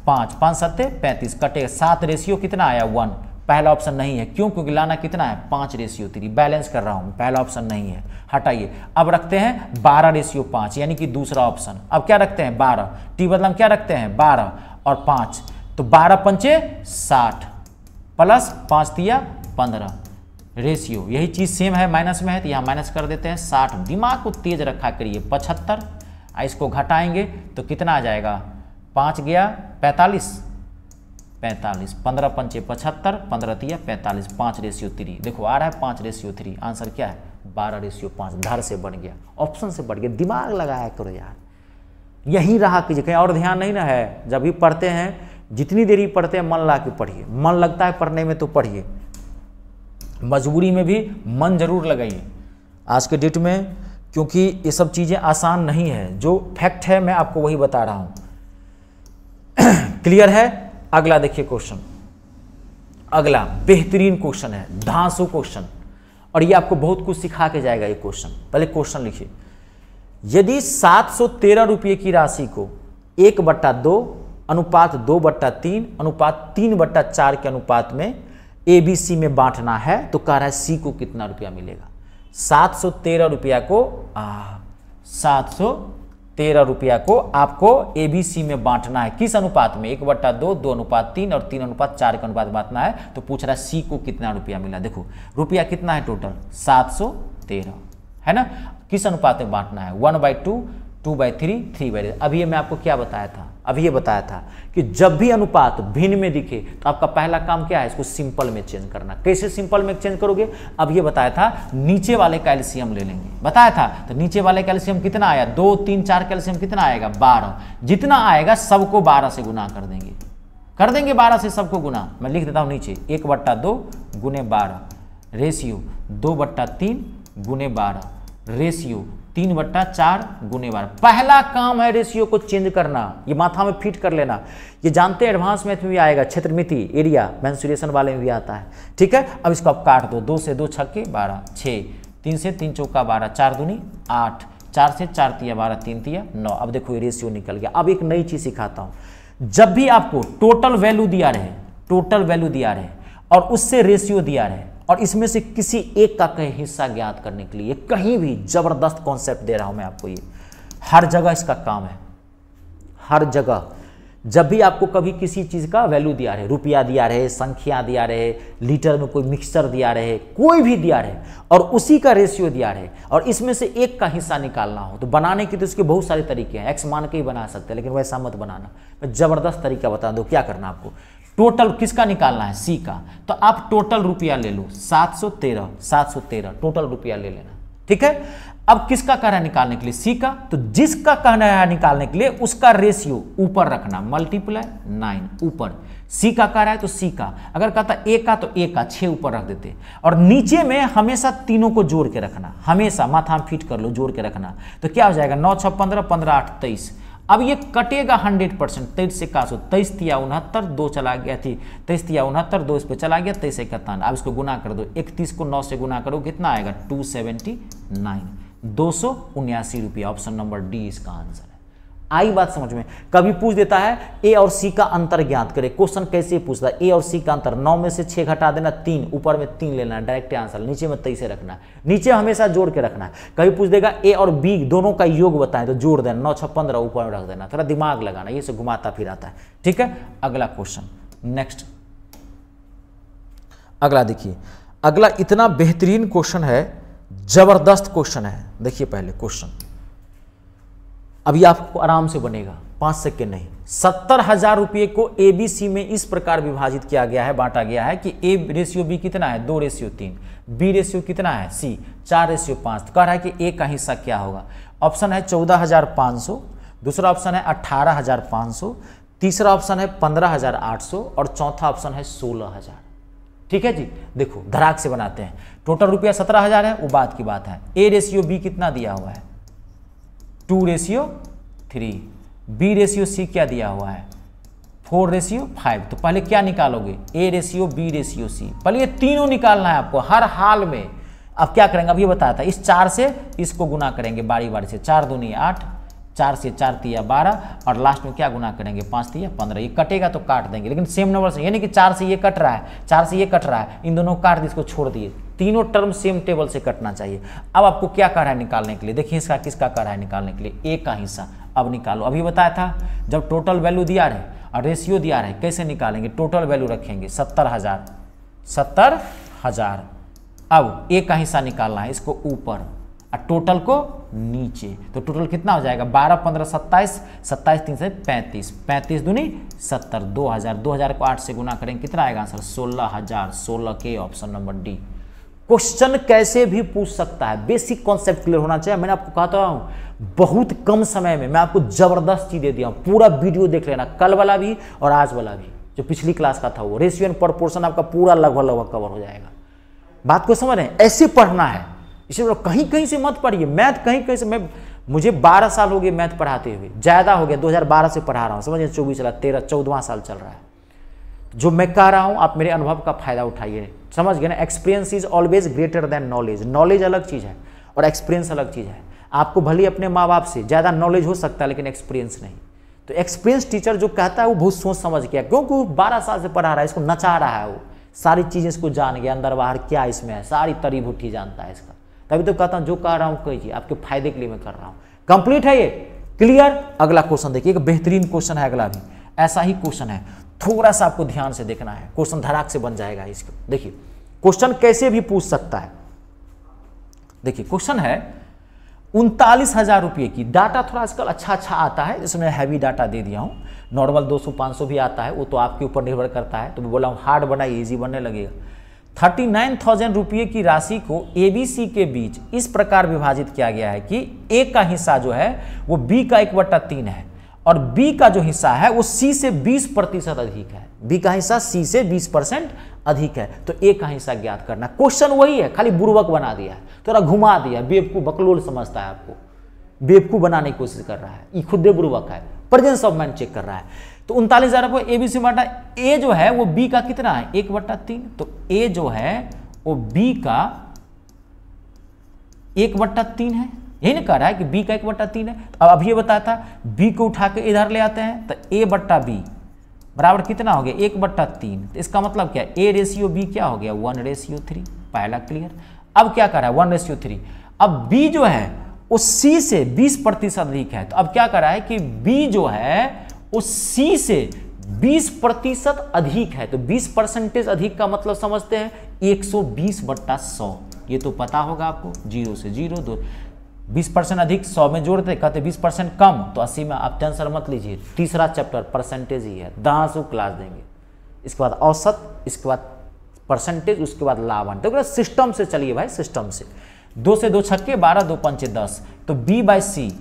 5, 5 7 35 कटेगा, 7 रेशियो कितना आया 1, पहला ऑप्शन नहीं है। क्यों? क्योंकि लाना कितना है 5:3, बैलेंस कर रहा हूं, पहला ऑप्शन नहीं है, हटाइए। अब रखते हैं 12:5 यानी कि दूसरा ऑप्शन। अब क्या रखते हैं 12, टी बदला क्या रखते हैं 12 और 5, तो 12 पंचे 60 प्लस 5 तिया 15 रेशियो, यही चीज सेम है, माइनस में है तो यहाँ माइनस कर देते हैं 60। दिमाग को तेज रखा करिए। 75, इसको घटाएंगे तो कितना आ जाएगा 5 गया 45, 15 पंचे 75, 15 तिया 45, 5:3। देखो आ रहा है 5:3। आंसर क्या है 12:5। धर से बन गया, ऑप्शन से बढ़ गया। दिमाग लगाया करो यार, यही रहा कीजिए, कहीं और ध्यान नहीं ना है। जब भी पढ़ते हैं, जितनी देरी पढ़ते हैं मन ला के पढ़िए, मन लगता है पढ़ने में तो पढ़िए, मजबूरी में भी मन जरूर लगाइए आज के डेट में, क्योंकि ये सब चीज़ें आसान नहीं है। जो फैक्ट है मैं आपको वही बता रहा हूँ। क्लियर है? अगला देखिए क्वेश्चन, अगला बेहतरीन क्वेश्चन है, धांसू क्वेश्चन, और ये आपको बहुत कुछ सिखा के जाएगा ये क्वेश्चन। पहले क्वेश्चन लिखिए, यदि 713 रुपये की राशि को 1/2 अनुपात 2/3 अनुपात 3/4 के अनुपात में ABC में बांटना है तो कह रहा है C को कितना रुपया मिलेगा। 713 रुपया को 713 रुपया को आपको ABC में बांटना है, किस अनुपात में 1/2, 2/3 और 3/4 के अनुपात बांटना है। तो पूछ रहा है C को कितना रुपया मिला। देखो रुपया कितना है टोटल 713 है ना, किस अनुपात में बांटना है 1/2, 2/3, 3/8। अभी ये मैं आपको क्या बताया था, अभी ये बताया था कि जब भी अनुपात भिन्न में दिखे तो आपका पहला काम क्या है, इसको सिंपल में चेंज करना। कैसे सिंपल में चेंज करोगे, अब ये बताया था, नीचे वाले कैल्शियम ले लेंगे, बताया था। तो नीचे वाले कैल्शियम कितना आया 2, 3, 4 कैल्शियम कितना आएगा 12, जितना आएगा सबको 12 से गुना कर देंगे, 12 से सबको गुना। मैं लिख देता हूँ नीचे 1/2 गुने 12 रेशियो 2/3 गुने 12 रेशियो 3/4 गुने 12। पहला काम है रेशियो को चेंज करना, ये माथा में फिट कर लेना। ये जानते हैं एडवांस मैथ में भी आएगा, क्षेत्रमिति एरिया मेंसुरेशन वाले में भी आता है, ठीक है। अब इसको आप काट दो, 2 से 2 छक्के 12, 6, 3 से 3 चौका 12, 4 दूनी 8, 4 से 4 तिया 12, 3 तिया 9। अब देखो ये रेशियो निकल गया। अब एक नई चीज सिखाता हूँ, जब भी आपको टोटल वैल्यू दिया रहे और उससे रेशियो दिया रहे और इसमें से किसी एक का कहीं हिस्सा ज्ञात करने के लिए, कहीं भी जबरदस्त कॉन्सेप्ट दे रहा हूं मैं आपको, ये हर जगह इसका काम है। हर जगह जब भी आपको कभी किसी चीज का वैल्यू दिया रहे, रुपया दिया रहे, संख्या दिया रहे, लीटर में कोई मिक्सचर दिया रहे, कोई भी दिया रहे और उसी का रेशियो दिया रहे और इसमें से एक का हिस्सा निकालना हो, तो बनाने के तो इसके बहुत सारे तरीके हैं। एक्स मान के ही बना सकते हैं, लेकिन वैसा मत बनाना। मैं जबरदस्त तरीका बता दूं, क्या करना आपको, टोटल किसका निकालना है C का, तो आप टोटल रुपया ले लो 713 टोटल रुपया ले लेना, ठीक है। अब किसका कह रहा है निकालने के लिए C का, तो जिसका कहना है निकालने के लिए उसका रेशियो ऊपर रखना, मल्टीप्लाई 9 ऊपर। C का कह रहा है तो C का, अगर कहता A का तो A का 6 ऊपर रख देते और नीचे में हमेशा तीनों को जोड़ के रखना, हमेशा माथा में फिट कर लो, जोड़ के रखना। तो क्या हो जाएगा 9 6 15, 15 8 23। अब ये कटेगा 100%, 23 से 61, 23 तिया 69, 2 चला गया थी 23 तिया 69, 2 इस पे चला गया 23 71। अब इसको गुना कर दो, 31 को 9 से गुना करो कितना आएगा 279, 279 रुपया। ऑप्शन नंबर डी इसका आंसर है। आई बात समझ में। कभी पूछ देता है ए और सी का अंतर ज्ञात करे, क्वेश्चन कैसे पूछता है, ए और सी का अंतर 9 में से 6 घटा देना 3, ऊपर में 3 लेना है, डायरेक्ट आंसर। नीचे में 23 रखना है, नीचे हमेशा जोड़ के रखना है। कभी पूछ देगा ए और बी दोनों का योग बताएं तो जोड़ देना, 9 6 15 ऊपर में रख देना, थोड़ा दिमाग लगाना, ये से घुमाता फिराता है, ठीक है। अगला क्वेश्चन, नेक्स्ट अगला देखिए, अगला इतना बेहतरीन क्वेश्चन है, जबरदस्त क्वेश्चन है। देखिए पहले क्वेश्चन, अभी आपको आराम से बनेगा, 5 सेकेंड नहीं। 70,000 रुपये को ABC में इस प्रकार विभाजित किया गया है, बांटा गया है कि A रेशियो B कितना है 2:3, B रेशियो कितना है C 4:5। तो कह रहा है कि A का हिस्सा क्या होगा। ऑप्शन है 14,500, दूसरा ऑप्शन है 18,500, तीसरा ऑप्शन है 15,800 और चौथा ऑप्शन है 16,000। ठीक है जी, देखो धड़ाक से बनाते हैं। टोटल रुपया 17,000 है, वो बात की बात है। A रेशियो B कितना दिया हुआ है 2:3, B रेशियो C क्या दिया हुआ है 4:5। तो पहले क्या निकालोगे A ratio B ratio C, पहले ये तीनों निकालना है आपको हर हाल में। अब क्या करेंगे, अब ये बताया था, इस 4 से इसको गुना करेंगे बारी बारी से, 4 दूनी 8, 4 से 4 तिया 12 और लास्ट में क्या गुना करेंगे 5 तिया 15। ये कटेगा तो काट देंगे, लेकिन सेम नंबर से, यानी कि 4 से ये कट रहा है, 4 से ये कट रहा है, इन दोनों काट दिए, इसको छोड़ दिए, तीनों टर्म सेम टेबल से कटना चाहिए। अब आपको क्या कर रहा है निकालने के लिए, देखिए इसका किसका कर रहा है निकालने के लिए, ए का हिस्सा। अब निकालो, अभी बताया था जब टोटल वैल्यू दिया रहे और रेशियो दिया रहे कैसे निकालेंगे, टोटल वैल्यू रखेंगे 70,000। अब ए का हिस्सा निकालना है, इसको ऊपर और टोटल को नीचे, तो टोटल कितना हो जाएगा 12 15 27, 27 3 से 35, 35 दूनी 70, 2000 को 8 से गुना करेंगे कितना आएगा आंसर 16,000। 16 के ऑप्शन नंबर डी। क्वेश्चन कैसे भी पूछ सकता है, बेसिक कॉन्सेप्ट क्लियर होना चाहिए। मैंने आपको कहता हूं बहुत कम समय में मैं आपको जबरदस्त चीज दे दिया हूं, पूरा वीडियो देख लेना, कल वाला भी और आज वाला भी, जो पिछली क्लास का था वो रेशियो एंड प्रोपोर्शन आपका पूरा लगभग कवर हो जाएगा। बात को समझ रहे हैं, ऐसे पढ़ना है, इसलिए कहीं कहीं से मत पढ़िए मैथ, कहीं कहीं से। मैं मुझे 12 साल हो गए मैथ पढ़ाते हुए, ज्यादा हो गया, 2012 से पढ़ा रहा हूं, समझिए 24 चला 14वां साल चल रहा है। जो मैं कह रहा हूं आप मेरे अनुभव का फायदा उठाइए, समझ गए ना। Experience is always greater than knowledge. Knowledge अलग चीज है और एक्सपीरियंस अलग चीज है। आपको भले अपने माँ बाप से ज्यादा नॉलेज हो सकता है लेकिन एक्सपीरियंस नहीं। तो एक्सपीरियंस टीचर जो कहता है वो बहुत सोच समझ गया, क्योंकि वो 12 साल से पढ़ा रहा है, इसको नचा रहा है, वो सारी चीजें इसको जान गया, अंदर बाहर क्या इसमें है, सारी तरी भुट्टी जानता है इसका। तभी तो कहता हूं जो कह रहा हूं कहिए, आपके फायदे के लिए मैं कर रहा हूं। कंप्लीट है ये, क्लियर। अगला क्वेश्चन देखिए, एक बेहतरीन क्वेश्चन है, अगला भी ऐसा ही क्वेश्चन है, थोड़ा सा आपको ध्यान से देखना है, क्वेश्चन धड़ाक से बन जाएगा इसको। देखिए क्वेश्चन कैसे भी पूछ सकता है। देखिए क्वेश्चन है 39,000 रुपये की, डाटा थोड़ा आजकल अच्छा आता है, इसमें हैवी डाटा दे दिया हूँ, नॉर्मल 200-500 भी आता है, वो तो आपके ऊपर निर्भर करता है। तो मैं बोला हूँ हार्ड बनाइए, इजी बनने लगेगा। 39,000 रुपये की राशि को ABC के बीच इस प्रकार विभाजित किया गया है कि A का हिस्सा जो है वो B का 1/3 है और B का जो हिस्सा है वो C से 20% अधिक है। B का हिस्सा C से 20% अधिक है, तो A का हिस्सा ज्ञात करना। क्वेश्चन वही है, खाली बुर्बक बना दिया है, थोड़ा घुमा दिया, बेवकूफ बकलोल समझता है, आपको बेवकूफ बनाने की कोशिश कर रहा है, ये खुद बुर्बक है, प्रेजेंस ऑफ माइंड चेक कर रहा है। तो 39,000 को ABC बांटा, A जो है वो B का कितना है 1/3, तो A जो है वो B का 1/3 है, यही ना कह रहा है कि B का 1/3 है। अब अभी ये बताया था B को उठा के इधर ले आते हैं, तो A/B बराबर कितना हो गया 1/3। तो इसका मतलब क्या है A/B क्या हो गया 1/3, पहला क्लियर। अब क्या कर रहा है 1/3, अब B जो है वो C से 20% अधिक है, तो अब क्या कर रहा है कि B जो है वो C से 20% अधिक है, तो 20% अधिक का मतलब समझते हैं 120/100, ये तो पता होगा आपको, 0 से 0 2 20% अधिक 100 में जोड़ते, कहते 20% कम तो 80 में। आप टेंशन मत लीजिए, तीसरा चैप्टर परसेंटेज ही है, 10 क्लास देंगे, इसके बाद औसत, इसके बाद परसेंटेज, उसके बाद लाभ। तो सिस्टम से चलिए भाई, सिस्टम से 2 से 2 छक्के 12, 2 पंचे 10, तो B/C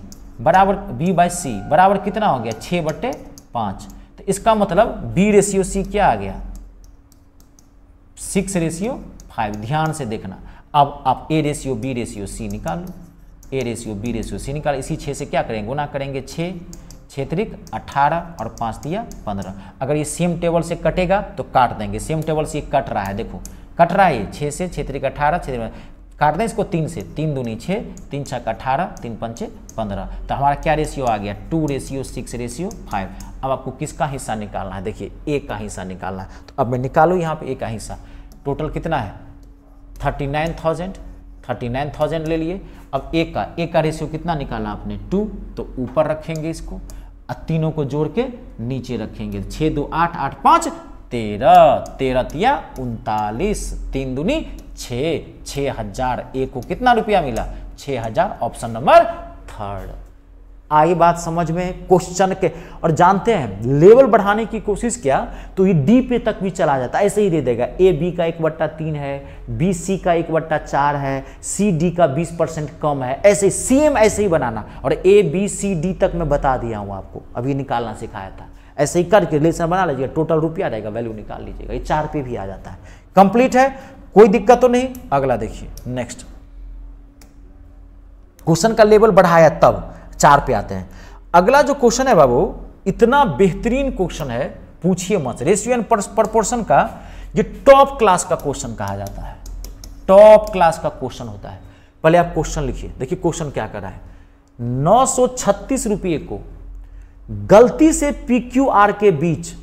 बराबर कितना हो गया 6/5। तो इसका मतलब B/C क्या आ गया 6/5। ध्यान से देखना, अब आप A/B/C निकाल लो, A/B/C निकाल, इसी 6 से क्या करेंगे गुना करेंगे, 6 त्रिक 18 और 5 तिया 15। अगर ये सेम टेबल से कटेगा तो काट देंगे, सेम टेबल से कट रहा है, देखो कट रहा है 6 से, 6 त्रिक 18, 6 काट दें इसको 3 से, 3 दूनी 6, 3 छक 18, 3 पंचे 15। तो हमारा क्या रेशियो आ गया 2/6/5। अब आपको किसका हिस्सा निकालना है, देखिए A का हिस्सा निकालना है। तो अब मैं निकालूँ यहाँ पे A का हिस्सा, टोटल कितना है 39,000 ले लिए। अब A का रेशियो कितना निकालना आपने 2, तो ऊपर रखेंगे इसको और तीनों को जोड़ के नीचे रखेंगे, 6 2 8 8 5 13, 13 तिया 39, 3 दूनी 6, 6,000। A को कितना रुपया मिला 6,000, ऑप्शन नंबर 3। आई बात समझ में क्वेश्चन के। और जानते हैं लेवल बढ़ाने की कोशिश किया तो ये D पे तक भी चला जाता है, ऐसे ही दे देगा AB का 1/3 है, BC का 1/4 है, CD का 20% कम है, ऐसे सेम ऐसे ही बनाना। और ABCD तक मैं बता दिया हूँ आपको, अभी निकालना सिखाया था, ऐसे ही करके रिलेशन बना लीजिएगा, टोटल रुपया रहेगा, वैल्यू निकाल लीजिएगा, ये 4 पे भी आ जाता है। कंप्लीट है, कोई दिक्कत तो नहीं। अगला देखिए, नेक्स्ट क्वेश्चन का लेवल बढ़ाया तब 4 पे आते हैं। अगला जो क्वेश्चन है बाबू, इतना बेहतरीन क्वेश्चन है पूछिए मत। रेशियो एंड प्रोपोर्शन का ये टॉप क्लास का क्वेश्चन कहा जाता है, टॉप क्लास का क्वेश्चन होता है। पहले आप क्वेश्चन लिखिए, देखिए क्वेश्चन क्या कर रहा है। 936 रुपये को गलती से PQR के बीच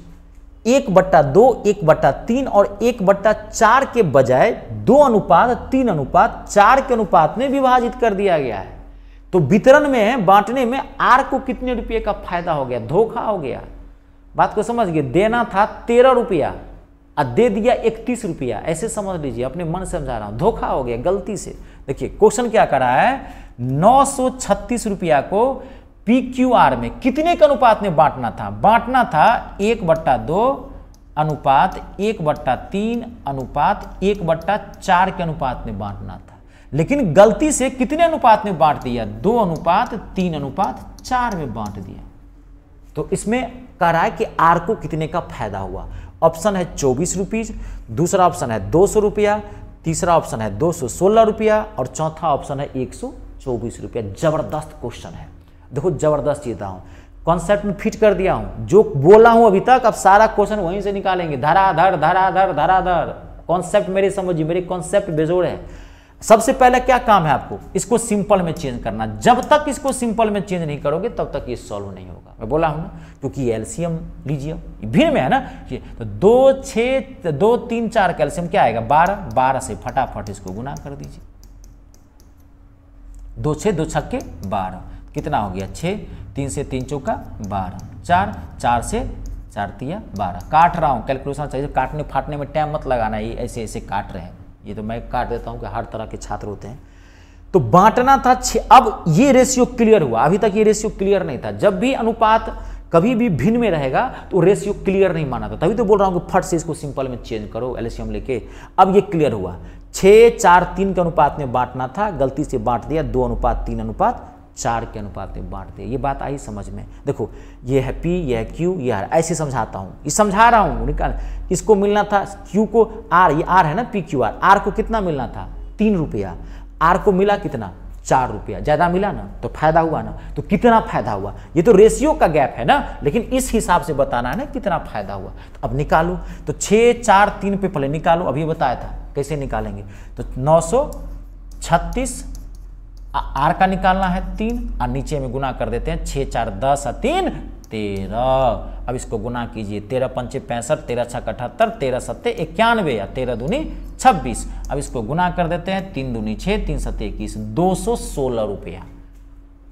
1/2, 1/3 और 1/4 के बजाय 2:3:4 के अनुपात में विभाजित कर दिया गया है। तो वितरण में, बांटने में आर को कितने रुपये का फायदा हो गया? धोखा हो गया। बात को समझ गए? देना था 13 रुपया और दे दिया 31 रुपया, ऐसे समझ लीजिए, अपने मन से समझा रहा हूं, धोखा हो गया गलती से। देखिए क्वेश्चन क्या कर रहा है, 936 रुपया को PQR में कितने के अनुपात में बांटना था? बांटना था 1/2 अनुपात 1/3 अनुपात 1/4 के अनुपात में बांटना था, लेकिन गलती से कितने अनुपात में बांट दिया? 2:3:4 में बांट दिया। तो इसमें कह रहा है कि आर को कितने का फायदा हुआ। ऑप्शन है 24 रुपीज, दूसरा ऑप्शन है 200 रुपया, तीसरा ऑप्शन है 216 रुपया और चौथा ऑप्शन है 124 रुपया। जबरदस्त क्वेश्चन है, देखो जबरदस्त चीज हूं, कॉन्सेप्ट में फिट कर दिया हूं, जो बोला हूं अभी तक, अब सारा क्वेश्चन वहीं से निकालेंगे। धराधर धराधर धराधर, कॉन्सेप्ट मेरे समझिए, मेरे कॉन्सेप्ट बेजोड़ है। सबसे पहले क्या काम है आपको? इसको सिंपल में चेंज करना। जब तक इसको सिंपल में चेंज नहीं करोगे तब तक ये सॉल्व नहीं होगा। मैं बोला हूं ना, क्योंकि एलसीएम लीजिए, भिन्न में है ना, तो 2, 6, 2, 3, 4 का एलसीएम क्या आएगा? 12। 12 से फटाफट इसको गुना कर दीजिए। 2 6 2 छक्के 12, कितना हो गया? 6, 3 से 3 चौका 12, 4, 4 से 4 तिया 12। काट रहा हूं, कैलकुलेशन चाहिए, काटने फाटने में टाइम मत लगाना, ये ऐसे ऐसे काट रहे हैं, ये तो मैं काट देता हूं कि हर तरह के छात्र होते हैं। तो बांटना था 6। अब ये रेशियो क्लियर हुआ, अभी तक ये रेशियो क्लियर नहीं था। जब भी अनुपात कभी भी भिन्न में रहेगा तो रेशियो क्लियर नहीं माना था, तभी तो बोल रहा हूं कि फट से इसको सिंपल में चेंज करो एलसीएम लेके। अब ये क्लियर हुआ, 6, 4, 3 के अनुपात में बांटना था, गलती से बांट दिया 2:3:4 के अनुपात में बांट दिया। ये बात आई समझ में? देखो ये है P, ये है Q, ये है, ऐसे समझाता हूँ, ये समझा रहा हूँ। निकाल, इसको मिलना था Q को R, ये R है ना PQR, R को कितना मिलना था? 3 रुपया। R को मिला कितना? 4 रुपया। ज्यादा मिला ना, तो फायदा हुआ ना। तो कितना फायदा हुआ? ये तो रेशियो का गैप है ना, लेकिन इस हिसाब से बताना है ना कितना फायदा हुआ। तो अब निकालो, तो 6, 4, 3 पे पहले निकालो, अभी बताया था कैसे निकालेंगे। तो 936 आर का निकालना है 3 और नीचे में गुना कर देते हैं 6, 4, 10 और 3 13। अब इसको गुना कीजिए, 13 पंचे 65, 13 छक 78, 13 सत्ते 91 या 13 दूनी 26। अब इसको गुना कर देते हैं, 3 दूनी 6, 3 सत्ते 21, 216 रुपया।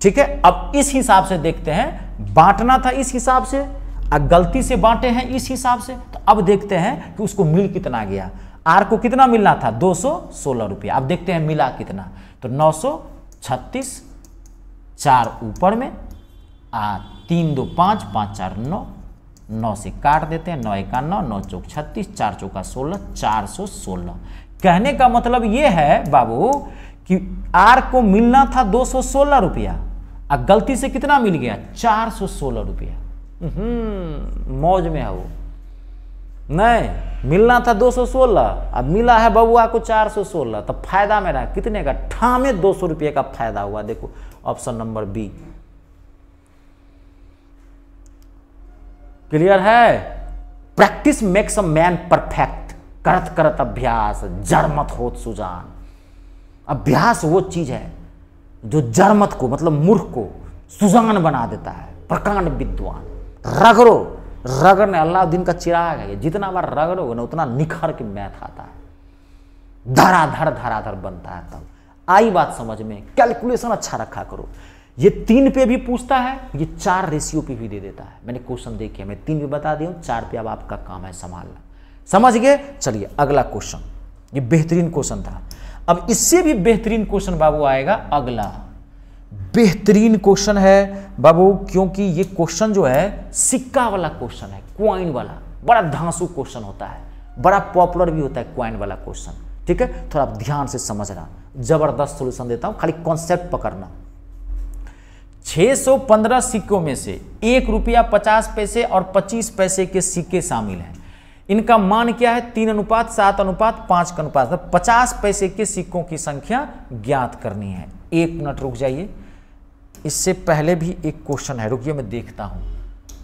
ठीक है, अब इस हिसाब से देखते हैं, बांटना था इस हिसाब से और गलती से बांटे हैं इस हिसाब से। तो अब देखते हैं कि उसको मिल कितना गया। आर को कितना मिलना था? 216 रुपया। अब देखते हैं मिला कितना। तो 936, 4 ऊपर में, 3 2 5, 5 4 9, 9 से काट देते हैं, 9 1 9, 9 चौक 36, 4 चौका 16, 416। कहने का मतलब ये है बाबू कि आर को मिलना था 216 रुपया और गलती से कितना मिल गया? 416 रुपया। मौज में है वो। नहीं, मिलना था 216, अब मिला है बबुआ को 416, तो फायदा में रहा कितने का? ठामे 200 रुपये का फायदा हुआ। देखो ऑप्शन नंबर बी। क्लियर है? Practice makes a man perfect. करत करत अभ्यास जड़ मत होत सुजान। अभ्यास वो चीज है जो जड़ मत को, मतलब मूर्ख को सुजान बना देता है, प्रकांड विद्वान। रगड़ो, रगड़ने अल्लाउद्दीन का चिराग है, जितना बार रगड़ोगे ना उतना निखर के मैथ आता है, धराधर धराधर बनता है। तब आई बात समझ में। कैलकुलेशन अच्छा रखा करो। ये 3 पे भी पूछता है, ये 4 रेशियो पे भी दे देता है। मैंने क्वेश्चन देखे, मैं 3 पे बता दिया हूं, 4 पे अब आपका काम है संभालना। समझ गए? चलिए अगला क्वेश्चन, ये बेहतरीन क्वेश्चन था। अब इससे भी बेहतरीन क्वेश्चन बाबू आएगा अगला। बेहतरीन क्वेश्चन है बाबू, क्योंकि ये क्वेश्चन जो है सिक्का वाला क्वेश्चन है, क्वाइन वाला। बड़ा धांसू क्वेश्चन होता है, बड़ा पॉपुलर भी होता है क्वाइन वाला क्वेश्चन। ठीक है, थोड़ा ध्यान से समझना, जबरदस्त सोल्यूशन देता हूं, खाली कॉन्सेप्ट पकड़ना। 615 सिक्कों में से 1 रुपया 50 पैसे और 25 पैसे के सिक्के शामिल हैं। इनका मान क्या है? 3:7:5 का अनुपात। 50 पैसे के सिक्कों की संख्या ज्ञात करनी है। 1 मिनट रुक जाइए, इससे पहले भी एक क्वेश्चन है, रुकिए मैं देखता हूं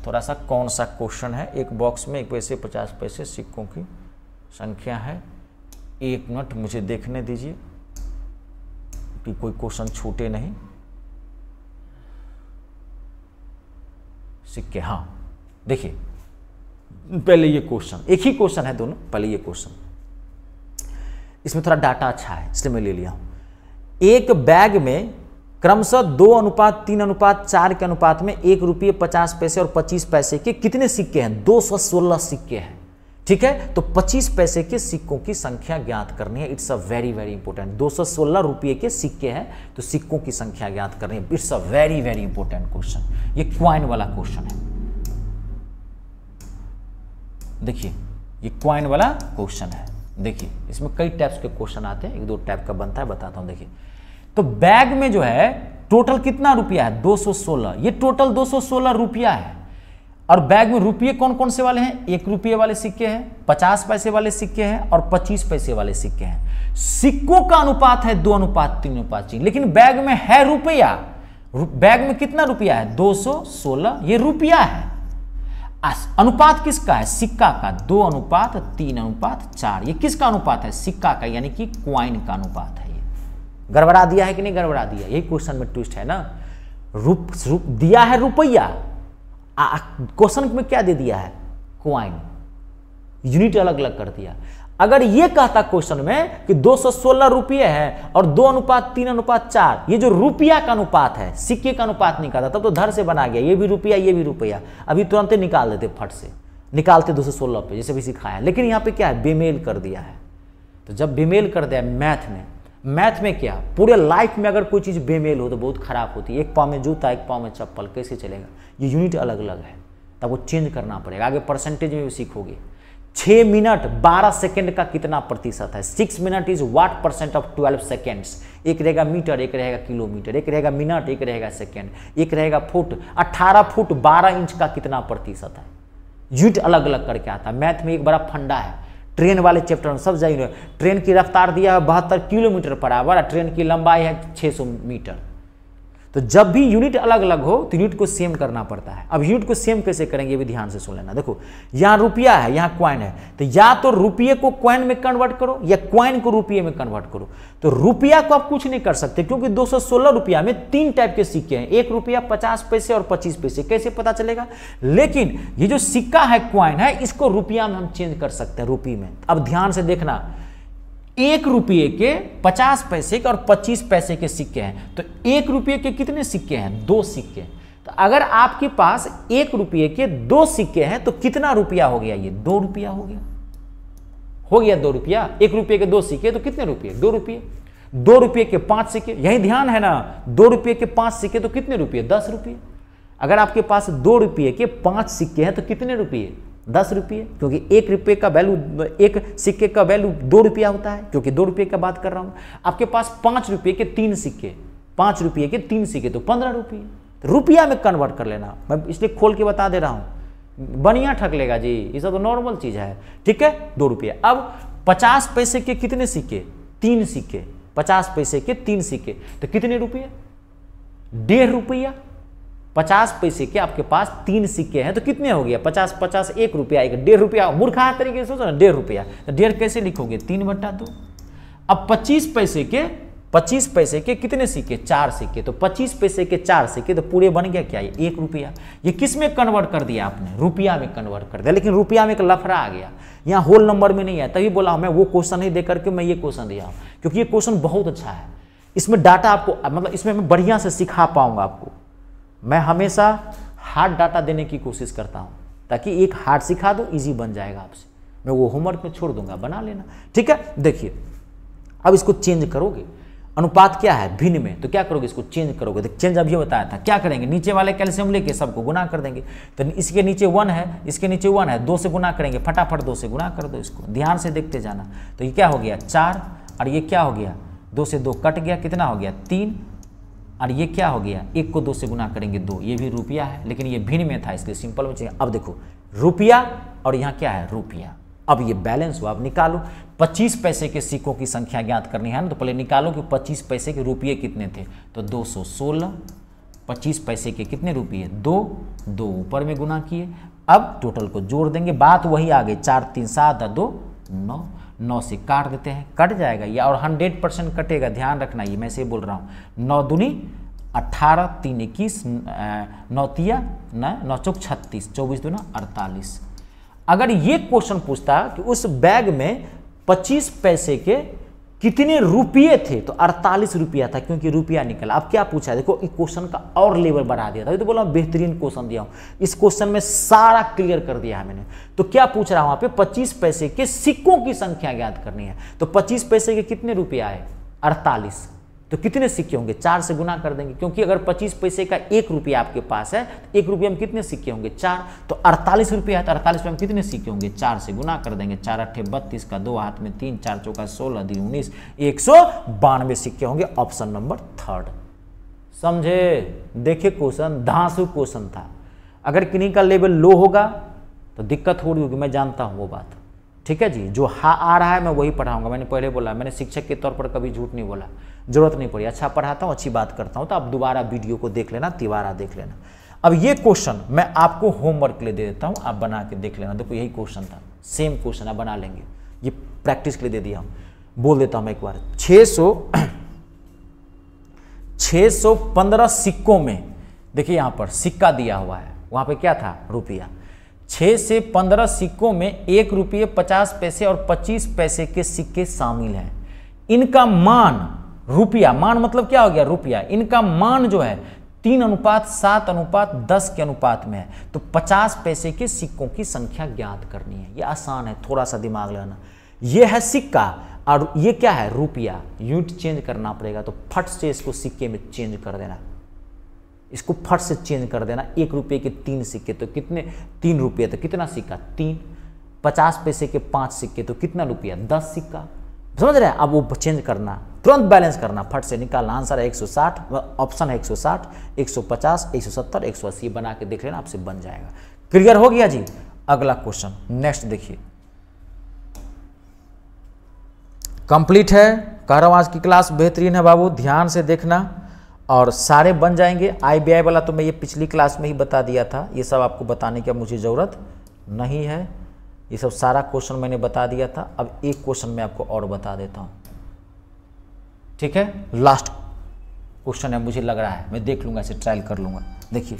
थोड़ा सा कौन सा क्वेश्चन है। एक बॉक्स में 1 पैसे 50 पैसे सिक्कों की संख्या है। 1 मिनट मुझे देखने दीजिए कि कोई क्वेश्चन छूटे नहीं। सिक्के, हाँ देखिए पहले ये क्वेश्चन, एक ही क्वेश्चन है दोनों, पहले ये क्वेश्चन, इसमें थोड़ा डाटा अच्छा है इसलिए मैं ले लिया हूं। एक बैग में क्रमशः 2:3:4 के अनुपात में 1 रुपये 50 पैसे और 25 पैसे के कितने सिक्के हैं? 216 सिक्के हैं, ठीक है। तो 25 पैसे के सिक्कों की संख्या ज्ञात करनी है। It's a very very important. 216 रुपये के सिक्के हैं तो सिक्कों की संख्या ज्ञात करनी है। It's a very very important question. ये क्वाइन वाला क्वेश्चन है, देखिए ये क्वाइन वाला क्वेश्चन है। देखिए इसमें कई टाइप्स के क्वेश्चन आते हैं, 1-2 टाइप का बनता है, बताता हूं। देखिए तो बैग में जो है टोटल कितना रुपया है? 216। ये टोटल 216 रुपया है। और बैग में रुपये कौन कौन से वाले हैं? 1 रुपये वाले सिक्के हैं, 50 पैसे वाले सिक्के हैं और 25 पैसे वाले सिक्के हैं। सिक्कों का अनुपात है 2:3:3। लेकिन बैग में है रुपया, बैग में कितना रुपया है? 216, ये रुपया है। अनुपात किसका है? सिक्का का। 2:3:4। ये किसका अनुपात है? सिक्का का, यानी कि क्वाइन का अनुपात है। ये गड़बड़ा दिया है कि नहीं गड़बड़ा दिया? यही क्वेश्चन में ट्विस्ट है ना। रूप दिया है रुपया, क्वेश्चन में क्या दे दिया है? क्वाइन। यूनिट अलग अलग कर दिया। अगर ये कहता क्वेश्चन में कि 216 रुपये है और 2:3:4, ये जो रुपया का अनुपात है, सिक्के का अनुपात नहीं कहता, तब तो धर से बना गया, ये भी रुपया ये भी रुपया, अभी तुरंत निकाल देते, फट से निकालते 216 पे, जैसे भी सिखाया। लेकिन यहाँ पे क्या है? बेमेल कर दिया है। तो जब बेमेल कर दिया मैथ में क्या, पूरे लाइफ में अगर कोई चीज़ बेमेल हो तो बहुत खराब होती है। एक पाँव में जूता, एक पाँव में चप्पल, कैसे चलेगा? ये यूनिट अलग अलग है, तब वो चेंज करना पड़ेगा। आगे परसेंटेज में भी सीखोगे। 6 मिनट 12 सेकंड का कितना प्रतिशत है? 6 minute is what percent of 12 seconds. एक रहेगा मीटर, एक रहेगा किलोमीटर, एक रहेगा मिनट, एक रहेगा सेकेंड, एक रहेगा फुट। 18 फुट 12 इंच का कितना प्रतिशत है? यूनिट अलग अलग करके आता है। मैथ में एक बड़ा फंडा है। ट्रेन वाले चैप्टर में सब जाएंगे। ट्रेन की रफ्तार दिया है 72 किलोमीटर पर आवर, ट्रेन की लंबाई है 600 मीटर। तो जब भी यूनिट अलग अलग हो तो यूनिट को सेम करना पड़ता है। अब यूनिट को सेम कैसे करेंगे, ये भी ध्यान से सुन लेना। देखो यहाँ रुपया है, यहाँ क्वाइन है, तो या तो रुपये को क्वाइन में कन्वर्ट करो या क्वाइन को रुपये में कन्वर्ट करो। तो रुपया को आप कुछ नहीं कर सकते, क्योंकि 216 रुपया में 3 टाइप के सिक्के हैं, 1 रुपया, 50 पैसे और 25 पैसे। कैसे पता चलेगा? लेकिन ये जो सिक्का है, क्वाइन है, इसको रुपया में हम चेंज कर सकते हैं, रुपये में। अब ध्यान से देखना, 1 रुपये के 50 पैसे के और 25 पैसे के सिक्के हैं। तो 1 रुपये के कितने सिक्के हैं? 2 सिक्के। तो अगर आपके पास 1 रुपये के 2 सिक्के हैं तो कितना रुपया हो गया? ये 2 रुपया हो गया। 2 रुपया। 1 रुपये के 2 सिक्के तो कितने रुपये? 2 रुपये। 2 रुपये के 5 सिक्के, यही ध्यान है ना। 2 रुपये के 5 सिक्के तो कितने रुपये? 10 रुपये। अगर आपके पास 2 रुपये के 5 सिक्के हैं तो कितने रुपये? 10 रुपये। क्योंकि 1 रुपये का वैल्यू, 1 सिक्के का वैल्यू 2 रुपया होता है, क्योंकि 2 रुपये का बात कर रहा हूं। आपके पास 5 रुपये के 3 सिक्के, 5 रुपये के 3 सिक्के तो 15 रुपये। तो रुपया में कन्वर्ट कर लेना, मैं इसलिए खोल के बता दे रहा हूं। बनिया ठग लेगा जी, ये सब तो नॉर्मल चीज है, ठीक है। 2 रुपये। अब 50 पैसे के कितने सिक्के? 3 सिक्के। 50 पैसे के 3 सिक्के तो कितने रुपये? 1.5 रुपया। 50 पैसे के आपके पास 3 सिक्के हैं तो कितने हो गया? 50 50 1 रुपया, 1.5 रुपया। मूर्खा तरीके से सोचो ना, 1.5 रुपया। तो 1.5 कैसे लिखोगे? 3/2। अब 25 पैसे के कितने सिक्के? 4 सिक्के। तो 25 पैसे के 4 सिक्के तो पूरे बन गया क्या? ये 1 रुपया। ये किस में कन्वर्ट कर दिया आपने? रुपया में कन्वर्ट कर दिया। लेकिन रुपया में एक लफड़ा आ गया, यहाँ होल नंबर में नहीं है। तभी बोला मैं वो क्वेश्चन नहीं दे करके मैं ये क्वेश्चन दिया हूँ, क्योंकि ये क्वेश्चन बहुत अच्छा है। इसमें डाटा आपको, मतलब इसमें मैं बढ़िया से सिखा पाऊंगा आपको। मैं हमेशा हार्ड डाटा देने की कोशिश करता हूं, ताकि एक हार्ड सिखा दो, इजी बन जाएगा आपसे। मैं वो होमवर्क में छोड़ दूंगा, बना लेना, ठीक है। देखिए अब इसको चेंज करोगे। अनुपात क्या है? भिन्न में। तो क्या करोगे? इसको चेंज करोगे। तो चेंज अभी बताया था। क्या करेंगे? नीचे वाले कैल्शियम लेके सबको गुना कर देंगे। तो इसके नीचे 1 है, इसके नीचे 1 है, 2 से गुना करेंगे। फटाफट 2 से गुना कर दो इसको, ध्यान से देखते जाना। तो ये क्या हो गया? 4। और ये क्या हो गया? 2 से 2 कट गया, कितना हो गया? 3। और ये क्या हो गया? 1 को 2 से गुना करेंगे 2। ये भी रुपया है, लेकिन ये भिन्न में था इसलिए सिंपल में चाहिए। अब देखो रुपया और यहाँ क्या है? रुपया। अब ये बैलेंस हुआ। अब निकालो 25 पैसे के सिक्कों की संख्या ज्ञात करनी है ना, तो पहले निकालो कि 25 पैसे के रुपये कितने थे। तो 216। 25 पैसे के कितने रुपये? 2 ऊपर में गुना किए। अब टोटल को जोड़ देंगे, बात वही आ गई। 4 3 7 2 9। 9 से काट देते हैं, कट जाएगा ये, और 100% कटेगा। ध्यान रखना, ये मैं से बोल रहा हूँ। 9 दूनी 18 3 21 9 तिया 9 चौक 36 24 दूना 48। अगर ये क्वेश्चन पूछता कि उस बैग में 25 पैसे के कितने रुपये थे तो 48 रुपया था, क्योंकि रुपया निकला। अब क्या पूछा है, देखो इस क्वेश्चन का और लेवल बढ़ा दिया था, तो बोला बेहतरीन क्वेश्चन दिया हूं, इस क्वेश्चन में सारा क्लियर कर दिया है मैंने। तो क्या पूछ रहा हूं वहां पे 25 पैसे के सिक्कों की संख्या ज्ञात करनी है। तो 25 पैसे के कितने रुपया आए 48, तो कितने सिक्के होंगे 4 से गुना कर देंगे, क्योंकि अगर 25 पैसे का 1 रुपया आपके पास है तो 1 रुपये में कितने सिक्के होंगे 4, तो 48 रुपया है तो 48 में कितने सिक्के होंगे 4 से गुना कर देंगे। 4 8 32 का 2 हाथ में 3, 4 चौका 16 दिन 19, 192 सिक्के होंगे। Option number 3। समझे? देखिए क्वेश्चन धांसू क्वेश्चन था। अगर किन्हीं का लेवल लो होगा तो दिक्कत हो रही होगी, मैं जानता हूँ वो बात, ठीक है जी। जो आ रहा है मैं वही पढ़ाऊंगा, मैंने पहले बोला, मैंने शिक्षक के तौर पर कभी झूठ नहीं बोला, जरूरत नहीं पड़ी, अच्छा पढ़ाता हूँ, अच्छी बात करता हूँ, तो आप दोबारा वीडियो को देख लेना, तिवारा देख लेना। अब ये क्वेश्चन मैं आपको होमवर्क के लिए दे देता हूँ, आप बना के देख लेना। देखो यही क्वेश्चन था, सेम क्वेश्चन आप बना लेंगे, ये प्रैक्टिस के लिए दे दिया हूँ। बोल देता हूँ मैं एक बार, 615 सिक्कों में, देखिए यहाँ पर सिक्का दिया हुआ है, वहाँ पे क्या था रुपया। 6 से 15 सिक्कों में 1 रुपये 50 पैसे और 25 पैसे के सिक्के शामिल हैं। इनका मान, रुपया मान मतलब क्या हो गया रुपया, इनका मान जो है 3:7:10 के अनुपात में है। तो 50 पैसे के सिक्कों की संख्या ज्ञात करनी है। ये आसान है, थोड़ा सा दिमाग लगाना। ये है सिक्का और ये क्या है रुपया, यूनिट चेंज करना पड़ेगा, तो फट से इसको सिक्के में चेंज कर देना, इसको फट से चेंज कर देना। 1 रुपये के 3 सिक्के तो कितने, 3 रुपये तो कितना सिक्का 3, 50 पैसे के 5 सिक्के तो कितना रुपया 10 सिक्का, समझ रहे हैं। अब वो चेंज करना, तुरंत बैलेंस करना, फट से निकालना। आंसर है 160, ऑप्शन है 160, 150, 170, 180 बना के देख लेना, आपसे बन जाएगा। क्लियर हो गया जी। अगला क्वेश्चन नेक्स्ट देखिए, कंप्लीट है। कह रहा हूं आज की क्लास बेहतरीन है बाबू, ध्यान से देखना और सारे बन जाएंगे। IBI वाला तो मैं ये पिछली क्लास में ही बता दिया था, ये सब आपको बताने की मुझे ज़रूरत नहीं है, ये सब सारा क्वेश्चन मैंने बता दिया था। अब एक क्वेश्चन मैं आपको और बता देता हूँ, ठीक है। लास्ट क्वेश्चन है, मुझे लग रहा है, मैं देख लूँगा, इसे ट्रायल कर लूँगा। देखिए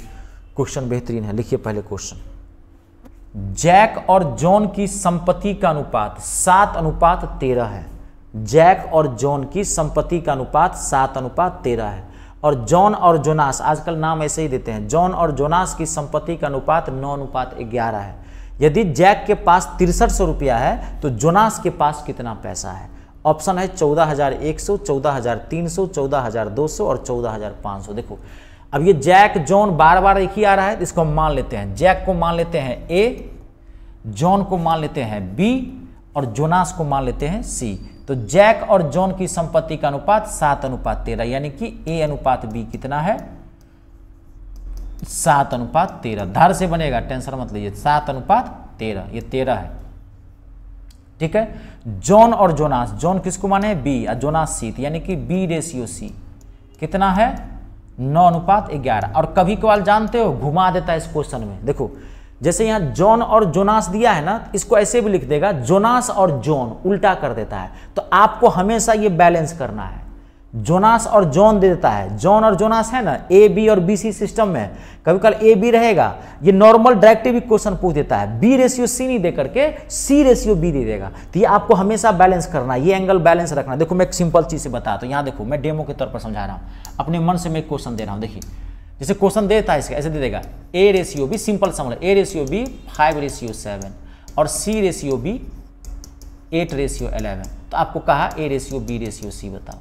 क्वेश्चन बेहतरीन है, लिखिए पहले क्वेश्चन। जैक और जॉन की संपत्ति का अनुपात 7:13 है। जैक और जॉन की संपत्ति का अनुपात 7:13 है और जॉन और जोनास, आजकल नाम ऐसे ही देते हैं, जॉन और जोनास की संपत्ति का अनुपात 9:11 है। यदि जैक के पास 6300 रुपया है तो जोनास के पास कितना पैसा है। ऑप्शन है 14,100, 14,300, 14,200 और 14,500। देखो अब ये जैक जॉन बार बार एक ही आ रहा है, तो इसको हम मान लेते हैं, जैक को मान लेते हैं ए, जॉन को मान लेते हैं बी और जोनास को मान लेते हैं सी। तो जैक और जॉन की संपत्ति का अनुपात 7:13, यानी कि A/B कितना है 7:13। धार से बनेगा, टेंशन मत लीजिए, 7:13, ये 13 है, ठीक है। जॉन और जोनास, जॉन किसको माने बी और जोनास सी, यानी कि B/C कितना है 9:11। और कभी कभार जानते हो घुमा देता है इस क्वेश्चन में, देखो जैसे यहाँ जॉन और जोनास दिया है ना, इसको ऐसे भी लिख देगा जोनास और जॉन, उल्टा कर देता है। तो आपको हमेशा ये बैलेंस करना है, जोनास और जॉन दे देता है, जॉन और जोनास है ना A, B और B, C सिस्टम में, कभी कभी A, B रहेगा, ये नॉर्मल डायरेक्टिव क्वेश्चन पूछ देता है, B/C नहीं दे करके C/B दे देगा। तो ये आपको हमेशा बैलेंस करना है, ये एंगल बैलेंस रखना। देखो मैं एक सिंपल चीज से बताता हूँ, यहाँ देखो मैं डेमो के तौर पर समझा रहा हूँ, अपने मन से मैं क्वेश्चन दे रहा हूँ। देखिए जैसे क्वेश्चन देता है इसका ऐसे दे देगा, A/B, सिंपल समझ, A/B 5/7 और C/B 8/11। तो आपको कहा A/B/C बताओ।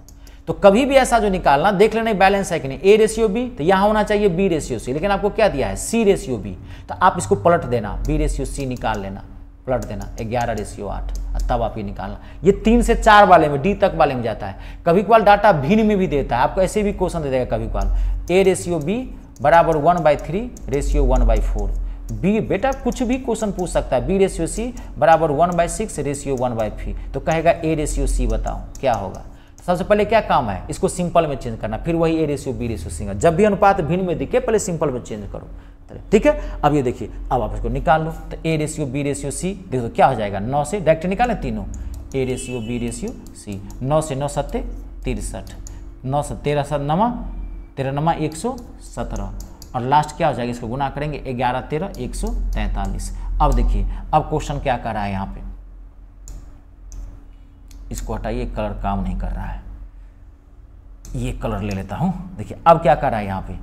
तो कभी भी ऐसा जो निकालना देख लेना बैलेंस है कि नहीं, A/B तो यहाँ होना चाहिए B/C, लेकिन आपको क्या दिया है C/B, तो आप इसको पलट देना, B/C निकाल लेना, पलट देना 11/8, तब आप ये निकालना। ये 3 से 4 वाले में, D तक वाले में जाता है। कभी कभार डाटा भिन्न में भी देता है, आपको ऐसे भी क्वेश्चन दे देगा कभी कभार, A/B बराबर 1/3 1/4। B बेटा कुछ भी क्वेश्चन पूछ सकता है, B/C बराबर 1/6 1/3, तो कहेगा A/C बताओ क्या होगा। सबसे पहले क्या काम है, इसको सिंपल में चेंज करना, फिर वही A/B/C। जब भी अनुपात भिन्न में दिखे पहले सिंपल में चेंज करो, ठीक है। अब ये देखिए, अब आप इसको निकाल लो, तो A/B/C देखो क्या हो जाएगा, 9 से डायरेक्ट निकालें तीनों, A/B/C 9 से 9 7 63, 9 से 13 7 9 13 नमा 117 और लास्ट क्या हो जाएगा, इसको गुना करेंगे 11 13 143। अब देखिए अब क्वेश्चन क्या कर रहा है यहाँ पे, इसको हटाइए, कलर काम नहीं कर रहा है, ये कलर ले लेता हूं। देखिए अब क्या कर रहा है यहाँ पे,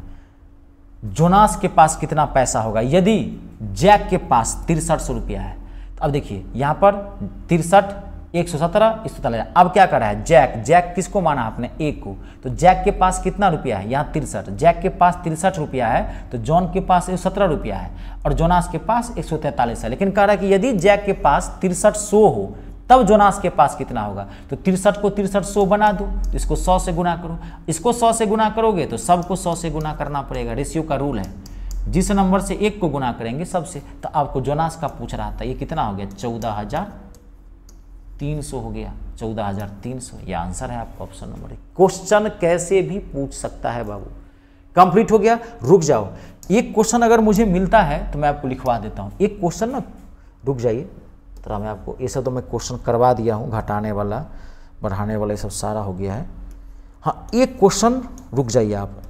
जोनास के पास कितना पैसा होगा यदि जैक के पास 6300 रुपया है। तो अब देखिए यहाँ पर 63 117 143। अब क्या कर रहा है, जैक किसको माना आपने, एक को, तो जैक के पास कितना रुपया है यहाँ 63, जैक के पास 63 रुपया है, तो जॉन के पास 117 रुपया है और जोनास के पास 143 है। लेकिन कह रहा है कि यदि जैक के पास 6300 हो तब जोनास के पास कितना होगा, तो 63 को 6300 बना दो, तो इसको 100 से गुना करो, इसको 100 से गुना करोगे तो सबको 100 से गुना करना पड़ेगा, रेशियो का रूल है, जिस नंबर से एक को गुना करेंगे सबसे। तो आपको जोनास का पूछ रहा था, ये कितना हो गया 14300 हो गया, 14300, ये आंसर है आपका ऑप्शन नंबर 1। क्वेश्चन कैसे भी पूछ सकता है बाबू। कंप्लीट हो गया, रुक जाओ, एक क्वेश्चन अगर मुझे मिलता है तो मैं आपको लिखवा देता हूँ, एक क्वेश्चन ना, रुक जाइए तो मैं आपको, ऐसा तो मैं क्वेश्चन करवा दिया हूँ, घटाने वाला बढ़ाने वाला ये सब सारा हो गया है। हाँ एक क्वेश्चन, रुक जाइए आप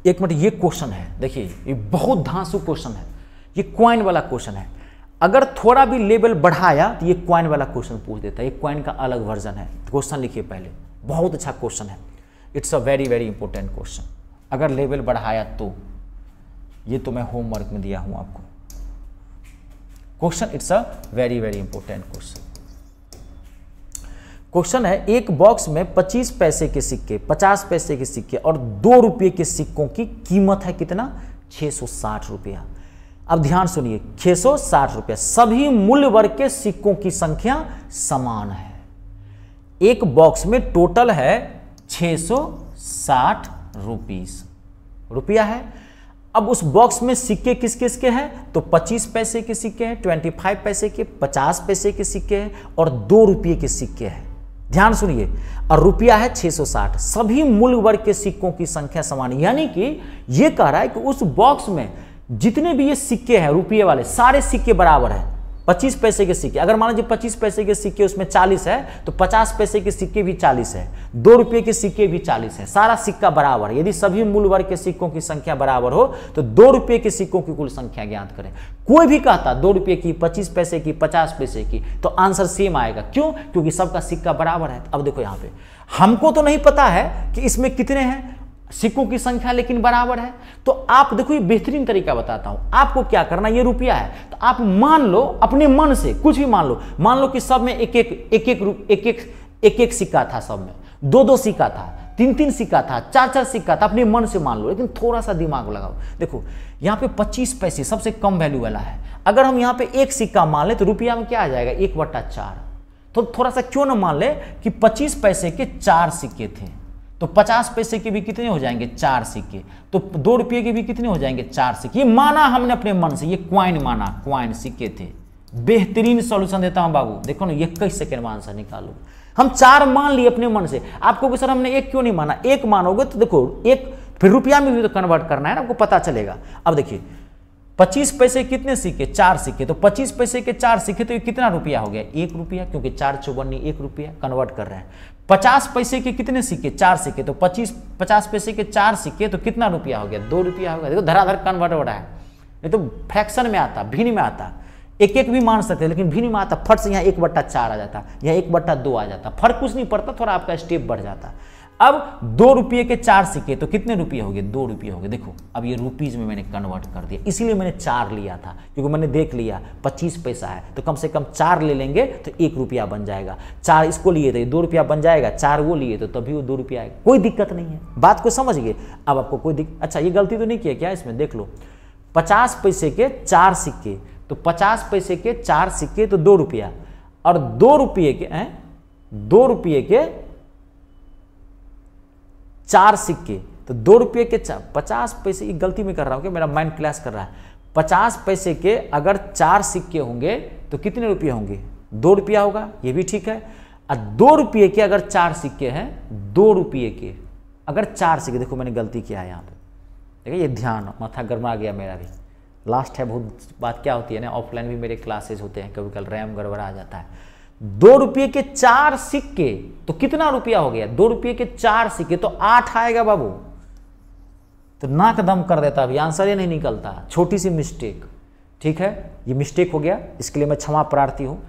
एक मिनट, ये क्वेश्चन है, देखिए ये बहुत धांसू क्वेश्चन है, ये क्वाइन वाला क्वेश्चन है, अगर थोड़ा भी लेवल बढ़ाया तो ये क्वाइन वाला क्वेश्चन पूछ देता है, ये क्वाइन का अलग वर्जन है। क्वेश्चन लिखिए पहले, बहुत अच्छा क्वेश्चन है, it's a very very important question, अगर लेवल बढ़ाया तो, ये तो मैं होमवर्क में दिया हूं आपको question, it's a very very important question. Question है, एक बॉक्स में 25 पैसे के सिक्के, 50 पैसे के सिक्के और 2 रुपये के सिक्कों की कीमत है कितना, 660 रुपया। अब ध्यान सुनिए, 660 रुपया, सभी मूल्य वर्ग के सिक्कों की संख्या समान है। एक बॉक्स में टोटल है 660 रुपया है। अब उस बॉक्स में सिक्के किस किस के हैं, तो 25 पैसे के सिक्के हैं, 25 पैसे के, 50 पैसे के सिक्के हैं और 2 रुपये के सिक्के हैं। ध्यान सुनिए, और रुपया है 660, सभी मूल्य वर्ग के सिक्कों की संख्या समान, यानी कि ये कह रहा है कि उस बॉक्स में जितने भी ये सिक्के हैं रुपये वाले, सारे सिक्के बराबर है। 25 पैसे के सिक्के, अगर मान लीजिए 25 पैसे के सिक्के उसमें 40 है तो 50 पैसे के सिक्के भी 40 है, 2 रुपये के सिक्के भी 40 है, सारा सिक्का बराबर है। यदि सभी मूल्य वर्ग के सिक्कों की संख्या बराबर हो तो 2 रुपये के सिक्कों की कुल संख्या ज्ञात करें। कोई भी कहता 2 रुपये की, 25 पैसे की, 50 पैसे की, तो आंसर सेम आएगा। क्यों? क्योंकि सबका सिक्का बराबर है। अब देखो यहाँ पे हमको तो नहीं पता है कि इसमें कितने हैं सिक्कों की संख्या, लेकिन बराबर है। तो आप देखो, ये बेहतरीन तरीका बताता हूं आपको क्या करना। ये रुपया है तो आप मान लो अपने मन से कुछ भी मान लो कि सब में एक एक सिक्का था, सब में 2-2 सिक्का था, 3-3 सिक्का था, 4-4 सिक्का था, अपने मन से मान लो, लेकिन थोड़ा सा दिमाग लगाओ। देखो यहाँ पे 25 पैसे सबसे कम वैल्यू वाला है, अगर हम यहाँ पे एक सिक्का मान ले तो रुपया में क्या आ जाएगा 1/4। तो थोड़ा सा क्यों ना मान ले कि 25 पैसे के 4 सिक्के थे, तो 50 पैसे के भी कितने हो जाएंगे 4 सिक्के, तो 2 रुपये के भी कितने हो जाएंगे 4 सिक्के। ये माना हमने अपने मन से, ये क्वाइन माना, क्वाइन सिक्के थे। बेहतरीन सॉल्यूशन देता हूं बाबू, देखो ना 21 सेकंड में आंसर निकालो। हम 4 मान लिए अपने मन से, आपको कि सर हमने 1 क्यों नहीं माना, 1 मानोगे तो देखो 1 फिर रुपया में भी तो कन्वर्ट करना है ना, आपको पता चलेगा। अब देखिए 25 पैसे कितने सिक्के, 4 सिक्के, तो 25 पैसे के 4 सिक्के, तो ये कितना रुपया हो गया 1 रुपया, क्योंकि 4 चौबन्नी 1 रुपया कन्वर्ट कर रहे हैं। 50 पैसे के कितने सिक्के, 4 सिक्के, तो 50 पैसे के 4 सिक्के, तो कितना रुपया हो गया 2 रुपया हो गया। देखो धराधर कन्वर्ट हो रहा है, नहीं तो फ्रैक्शन में आता, भिन्न में आता, एक भी मान सकते हैं, लेकिन भिन्न में आता, फट से यहाँ 1/4 आ जाता, यहाँ 1/2 आ जाता, फर्क कुछ नहीं पड़ता, थोड़ा आपका स्टेप बढ़ जाता। अब 2 रुपये के 4 सिक्के, तो कितने रुपये हो गए 2 रुपये हो गए। देखो अब ये रुपीज में मैंने कन्वर्ट कर दिया, इसीलिए मैंने 4 लिया था, क्योंकि मैंने देख लिया 25 पैसा है तो कम से कम 4 ले लेंगे तो 1 रुपया बन जाएगा। 4 इसको लिए थे 2 रुपया बन जाएगा, 4 वो लिए तो तभी वो 2 रुपया आएगा। कोई दिक्कत नहीं है, बात को समझ गए। अब आपको कोई अच्छा ये गलती तो नहीं किया क्या इसमें, देख लो 50 पैसे के 4 सिक्के, तो 50 पैसे के 4 सिक्के तो 2 रुपया, और 2 रुपये के 4 सिक्के, तो 2 रुपये के 50 पैसे, ये गलती में कर रहा हूं कि मेरा माइंड क्लैश कर रहा है। 50 पैसे के अगर 4 सिक्के होंगे तो कितने रुपये होंगे 2 रुपया होगा, ये भी ठीक है। और 2 रुपये के अगर 4 सिक्के हैं, 2 रुपये के अगर 4 सिक्के, देखो मैंने गलती किया है यहाँ पे, देखिए ये ध्यान, माथा गरमा गया मेरा भी, लास्ट है। बहुत बात क्या होती है ना, ऑफलाइन भी मेरे क्लासेज होते हैं, कभी कभी रैम गड़बड़ा आ जाता है। 2 रुपये के 4 सिक्के तो कितना रुपया हो गया? 2 रुपये के 4 सिक्के तो 8 आएगा बाबू। तो नाक दम कर देता, अभी आंसर ही नहीं निकलता। छोटी सी मिस्टेक, ठीक है, ये मिस्टेक हो गया, इसके लिए मैं क्षमा प्रार्थी हूँ।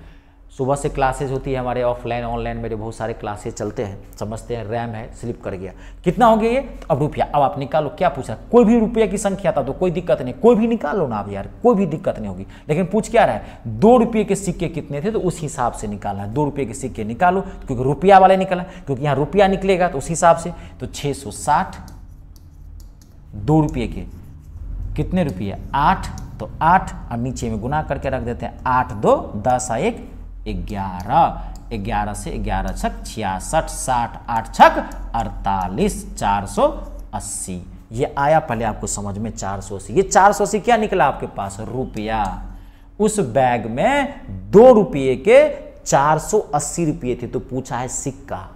सुबह से क्लासेज होती है हमारे, ऑफलाइन ऑनलाइन मेरे बहुत सारे क्लासेज चलते हैं, समझते हैं, रैम है, स्लिप कर गया। कितना हो गया ये? अब रुपया, अब आप निकालो। क्या पूछा? कोई भी रुपये की संख्या था तो कोई दिक्कत नहीं, कोई भी निकाल लो ना आप यार, कोई भी दिक्कत नहीं होगी। लेकिन पूछ क्या रहा है? 2 रुपये के सिक्के कितने थे तो उस हिसाब से निकालना है। 2 रुपये के सिक्के निकालो, क्योंकि रुपया वाले निकला, क्योंकि यहाँ रुपया निकलेगा तो उस हिसाब से। तो 660, 2 रुपये के कितने रुपये? 8, तो 8 और नीचे में गुना करके रख देते हैं। 8 2 10 1 11, 11 से 11 छक 66, 60 8 छक 48, 480। ये आया पहले आपको समझ में? 480। ये 480 क्या निकला आपके पास? रुपया। उस बैग में 2 रुपये के 480 रुपये थे, तो पूछा है सिक्का।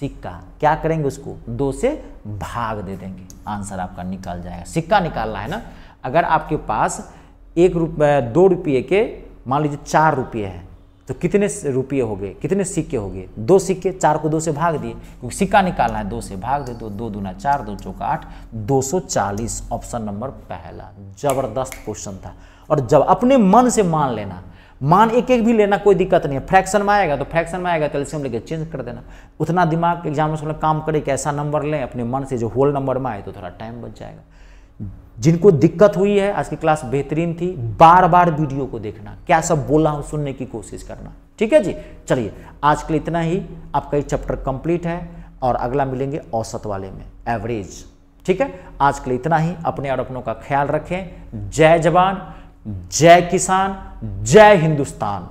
सिक्का क्या करेंगे? उसको 2 से भाग दे देंगे, आंसर आपका निकल जाएगा। सिक्का निकालना है ना। अगर आपके पास 2 रुपये के मान लीजिए 4 रुपये है, तो कितने रुपये हो गए? कितने सिक्के हो गए? 2 सिक्के। 4 को 2 से भाग दिए, क्योंकि सिक्का निकालना है, 2 से भाग दे दो। 2 दूना 4, 2 चौका 8, 240। ऑप्शन नंबर पहला। जबरदस्त क्वेश्चन था। और जब अपने मन से मान लेना, मान एक एक भी लेना, कोई दिक्कत नहीं है। फ्रैक्शन में आएगा तो फ्रैक्शन में आएगा, तो एलसीएम लेके चेंज कर देना। उतना दिमाग एग्जाम में काम करे कि ऐसा नंबर लें अपने मन से जो होल नंबर में आए, तो थोड़ा टाइम बच जाएगा। जिनको दिक्कत हुई है, आज की क्लास बेहतरीन थी, बार बार वीडियो को देखना, क्या सब बोला हूं सुनने की कोशिश करना, ठीक है जी। चलिए आज के लिए इतना ही। आपका ये चैप्टर कंप्लीट है और अगला मिलेंगे औसत वाले में, एवरेज, ठीक है। आज के लिए इतना ही। अपने और अपनों का ख्याल रखें। जय जवान, जय किसान, जय हिंदुस्तान।